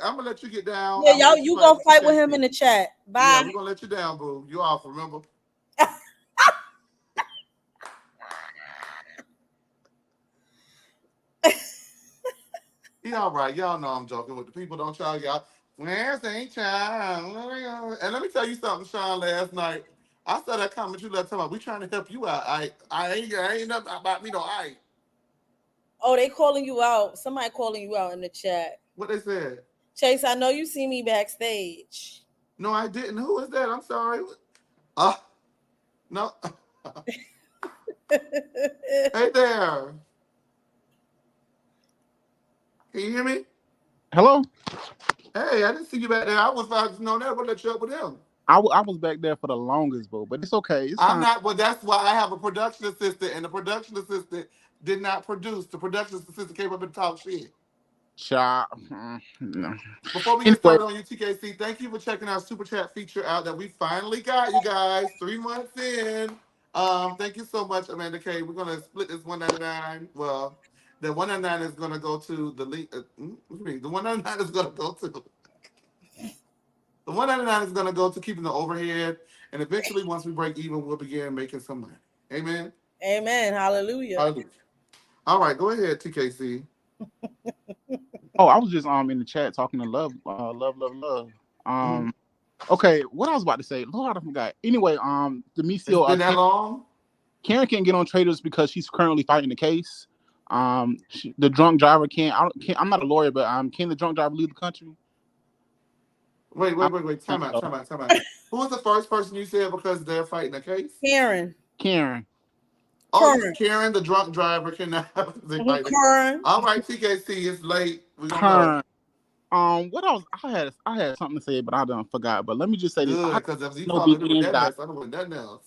I'm gonna let you get down. Yeah, I'm gonna y'all, let you fight gonna with fight with him TKC. in the chat. Bye. Yeah, we're gonna let you down, boo. You off, remember? He all right. Y'all know I'm joking with the people. Don't y'all. Where's ain't y'all? And let me tell you something, Sean. Last night, I saw that comment you left. Talking about we trying to help you out. I ain't nothing about me. No, I. Oh, they calling you out. Somebody calling you out in the chat. What they said? Chase, I know you see me backstage. No, I didn't. Who is that? I'm sorry. No. Hey there. Can you hear me? Hello? Hey, I didn't see you back there. I was about to know that. We'll let you up with him. I was back there for the longest, boo, but it's okay. It's I'm fine. not. Well, that's why I have a production assistant, and the production assistant did not produce. The production assistant came up and talked shit. Child. No. Before we get Anyway, started on UTKC, thank you for checking our super chat feature out that we finally got, you guys. 3 months in. Thank you so much, Amanda K. We're gonna split this $199. Well, the $199 is gonna go to the link. What do you mean? The $199 is gonna go to. The $199 is gonna go to keeping the overhead, and eventually, once we break even, we'll begin making some money. Amen. Amen. Hallelujah. Hallelujah. All right, go ahead, TKC. oh, I was just in the chat talking to love. Okay, what I was about to say, Lord, I forgot. Anyway, It's Demisio, been that long? Karen can't get on Traders because she's currently fighting the case. The drunk driver can't. I'm not a lawyer, but can the drunk driver leave the country? Wait. Time out. Who was the first person you said because they're fighting a case? Karen. Oh, Karen, the drunk driver cannot. Karen. All right, TKC, it's late. We're gonna Karen. go. What else? I had something to say, but I done forgot. But let me just say this. Good, because if you no follow Big it with Ange that died. mess, I don't want nothing else.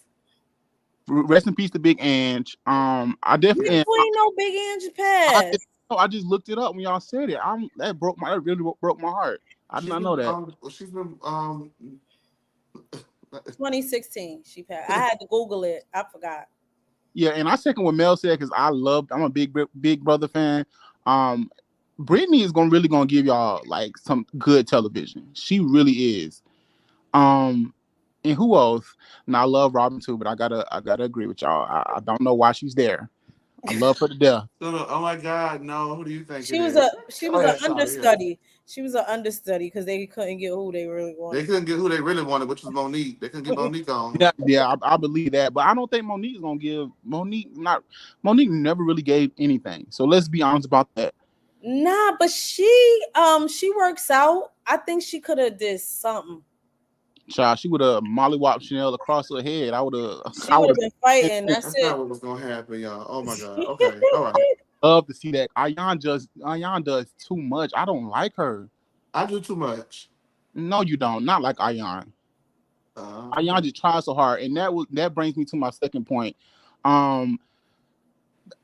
Rest in peace to Big Ange. I definitely. We know Big Ange passed. I just looked it up when y'all said it. That really broke my heart. I did not know that. She's been 2016 she passed. I had to Google it. I forgot. Yeah, and I second what Mel said because I'm a big Brother fan. Brittany is really gonna give y'all like some good television. She really is. And who else? Now I love Robin too, but I gotta agree with y'all. I don't know why she's there. I love her to death. Oh my God, no! Who do you think She it was is? an understudy. She was an understudy because they couldn't get who they really wanted. They couldn't get who they really wanted, which was Monique. They couldn't get Monique on. Yeah, I believe that, but I don't think Monique's gonna give Monique never really gave anything. So let's be honest about that. Nah, but she works out. I think she could have did something. Child, she would have mollywopped Chanel across her head. I would have. She would have been fighting. That's it. Not what was gonna happen, y'all. Oh my God. Okay, all right. Love to see that. Ayan does too much. I don't like her. I do too much. No, you don't. Not like Ayan. Ayan just tries so hard, and that brings me to my second point. I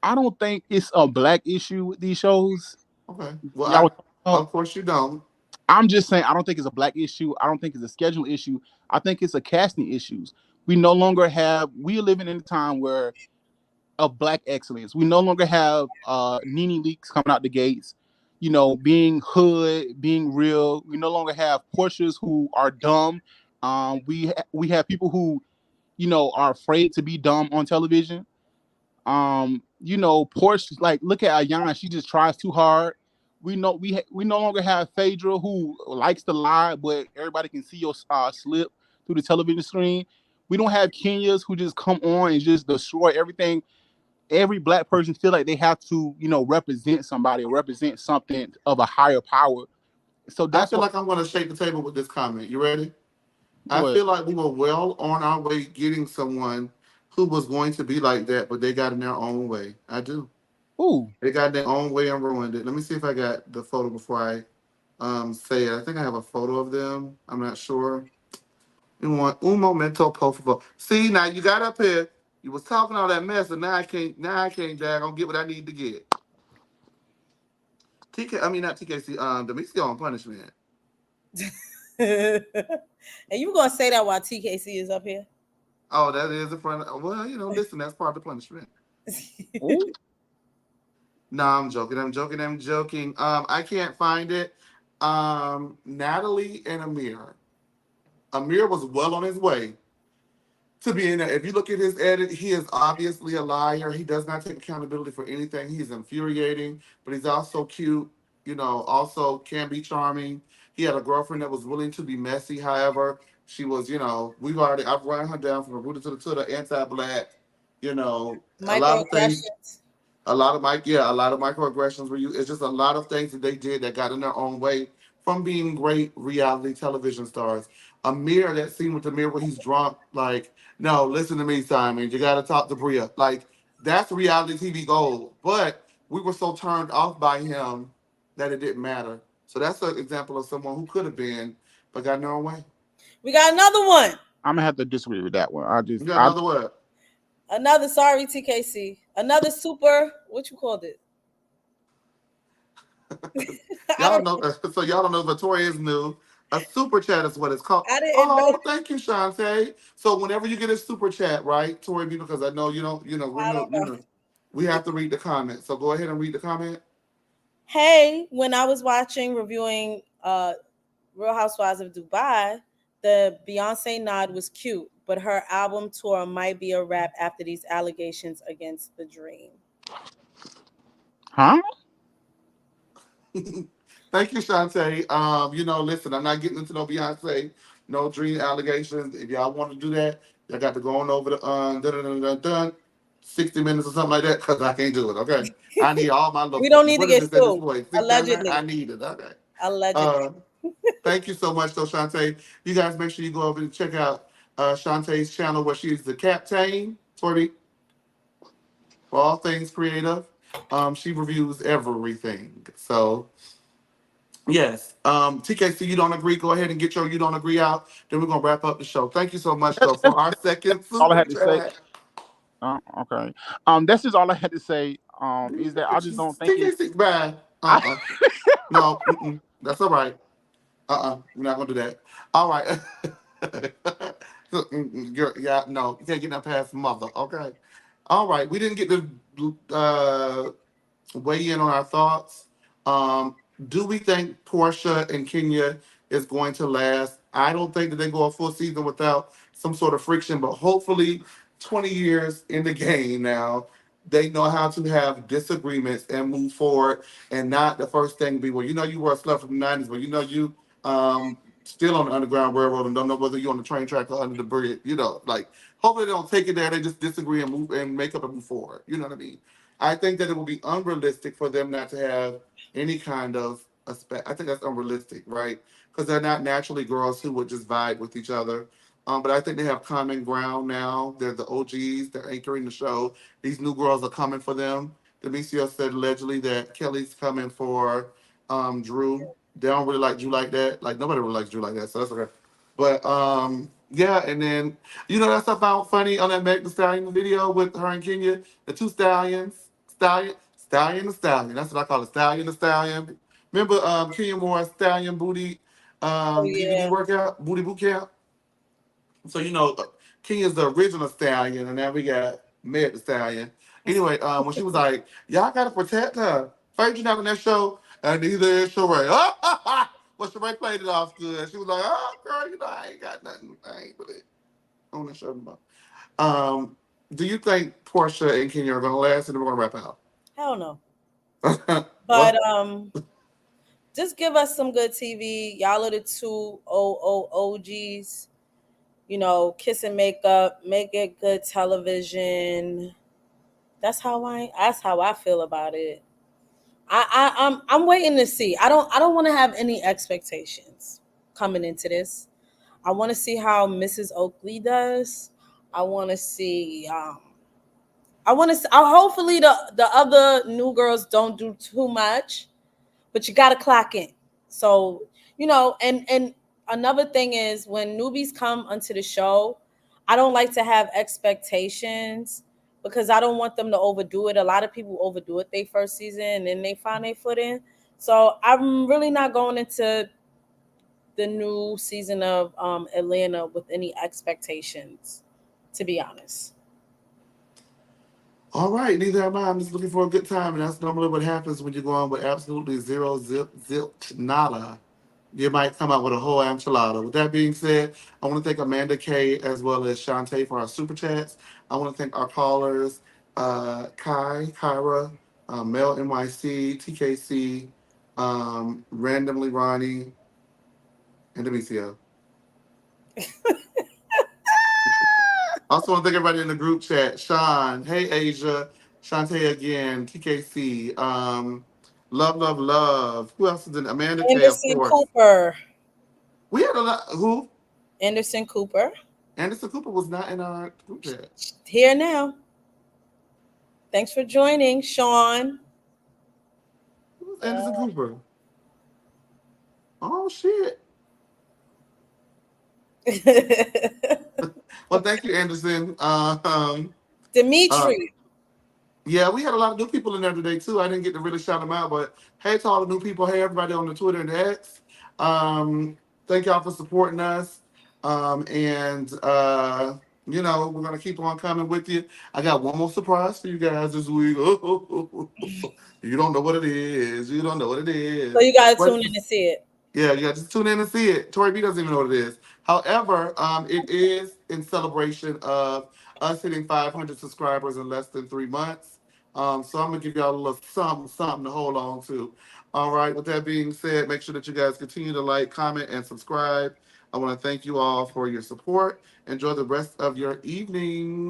don't think it's a black issue with these shows. Okay. Well, of course you don't. I'm just saying I don't think it's a black issue. I don't think it's a schedule issue. I think it's a casting issues. We living in a time where of black excellence. We no longer have Nene Leakes coming out the gates, being hood, being real. We no longer have Portias who are dumb. We have people who, are afraid to be dumb on television. Portia, like, look at Ayan, she just tries too hard. We no longer have Phaedra who likes to lie, but everybody can see your slip through the television screen. We don't have Kenya's who just come on and just destroy everything. every black person feel like they have to, represent somebody or represent something of a higher power. So I that's feel what. like I'm going to shake the table with this comment. You ready? I What? feel like we were well on our way getting someone who was going to be like that, but they got in their own way. I do. Ooh. They got their own way and ruined it. Let me see if I got the photo before I say it. I think I have a photo of them. I'm not sure. You want un momento, por favor. See, now you got up here. You was talking all that mess, and now I can't. Now I can't. Daggone get what I need to get. TK. I mean not TKC. Demetrio on punishment. And you gonna say that while TKC is up here? Oh, that is in front of. Well, listen. That's part of the punishment. Ooh. No, I'm joking. I'm joking. I'm joking. I can't find it. Natalie and Amir. Amir was well on his way to being there. If you look at his edit, he is obviously a liar. He does not take accountability for anything. He's infuriating, but he's also cute. Also can be charming. He had a girlfriend that was willing to be messy. However, she was, I've run her down from the rooter to the anti-black. A lot of things. Microaggressions. A lot of microaggressions were you. It's just a lot of things that they did that got in their own way from being great reality television stars. Amir, that scene with Amir where he's drunk, like, no, listen to me, Simon, you got to talk to Bria. Like, that's reality TV gold. But we were so turned off by him that it didn't matter. So that's an example of someone who could have been, but got in their own way. We got another one. I'm gonna have to disagree with that one. You got another word. Another sorry TKC. Another super. What you called it? Y'all know, so y'all don't know Victoria is new. A super chat is what it's called. I didn't know. Oh, thank you, Shantae. So whenever you get a super chat, right, Tori B, because I know you don't, we're I no, don't know. we have to read the comment. So go ahead and read the comment. Hey, when I was reviewing Real Housewives of Dubai, the Beyonce nod was cute, but her album tour might be a wrap after these allegations against the Dream. Huh? Thank you, Shantae. Listen, I'm not getting into no Beyonce, no Dream allegations. If y'all want to do that, y'all got to go on over to dun, dun, dun, dun, dun, 60 minutes or something like that, because I can't do it. Okay, I need all my We looks. don't need to What is get this at this sued. point? 699? Allegedly. I need it. Okay. Allegedly. Uh, Thank you so much, though, Shantae. You guys make sure you go over and check out Shantae's channel where she's the captain, Tori, for all things creative. She reviews everything. So, yes. TKC, you don't agree? Go ahead and get your you don't agree out. Then we're going to wrap up the show. Thank you so much, though, for our second All I super had to say. chat. Okay. That's just all I had to say. Is that I just don't think it's. TKC, bye. No, that's all right. We're not gonna do that. All right. No, you can't get that past mother. Okay. All right. We didn't get to weigh in on our thoughts. Um, do we think Portia and Kenya is going to last? I don't think that they go a full season without some sort of friction, but hopefully 20 years in the game now, they know how to have disagreements and move forward and not the first thing be, well, you were a slut from the 90s, but you still on the Underground Railroad and don't know whether you're on the train track or under the bridge, like hopefully they don't take it there, they just disagree and move and make up and move forward. You know what I mean? I think that it will be unrealistic for them not to have any kind of aspect. I think that's unrealistic, right? Because they're not naturally girls who would just vibe with each other. But I think they have common ground now. They're the OGs. They're anchoring the show. These new girls are coming for them. Demetrio said allegedly that Kelly's coming for Drew. They don't really like Drew like that. Like nobody really likes Drew like that, so that's okay. But yeah, and then that's I found funny on that Meg Thee Stallion video with her and Kenya, the two stallions, stallion the stallion. That's what I call it, stallion the stallion. Remember Kenya Moore's stallion booty Oh DVD yeah. workout, booty boot camp? So Kenya's the original stallion, and now we got Meg the Stallion. Anyway, when she was like, "Y'all gotta protect her," first you not on that show, and neither is Sheree. Well, Sheree played it off good. She was like, "Oh, girl, I ain't got nothing. I ain't really on the show about." Do you think Portia and Kenya are gonna last, and we're gonna wrap out? Hell no. Well, But just give us some good TV. Y'all are the two OGs. Kiss and make up, make it good television. That's how I feel about it. I'm waiting to see. I don't want to have any expectations coming into this. I want to see how Mrs. Oakley does. I want to see. I want to. Hopefully the other new girls don't do too much, but you got to clock in. So and another thing is when newbies come onto the show, I don't like to have expectations because I don't want them to overdo it. A lot of people overdo it their first season and then they find their foot in. So I'm really not going into the new season of Atlanta with any expectations, to be honest. All right, neither am I. I'm just looking for a good time, and that's normally what happens when you go on with absolutely zero zilch nada. You might come out with a whole enchilada. With that being said, I want to thank Amanda K as well as Shantae for our super chats. I want to thank our callers, Kyra, Mel NYC, TKC, Randomly Ronnie, and Demetrio. Also want to thank everybody in the group chat. Sean, hey Asia, Shantae again, TKC, love, love, love. Who else is in? Amanda K, of Anderson course. Cooper. We had a lot. Who? Anderson Cooper. Anderson Cooper was not in our group chat. Here now. Thanks for joining, Sean. Who's Anderson Cooper? Oh shit. Well, thank you, Anderson. Dimitri. Yeah, we had a lot of new people in there today too. I didn't get to really shout them out, but hey to all the new people, hey everybody on the Twitter and the X. Thank y'all for supporting us. And we're gonna keep on coming with you. I got one more surprise for you guys this week. You don't know what it is. You don't know what it is. So you gotta But tune in to see it. yeah, just tune in and see it. Tori B doesn't even know what it is. However, it is in celebration of us hitting 500 subscribers in less than 3 months. So I'm gonna give y'all a little something to hold on to. All right. With that being said, make sure that you guys continue to like, comment, and subscribe. I want to thank you all for your support. Enjoy the rest of your evening.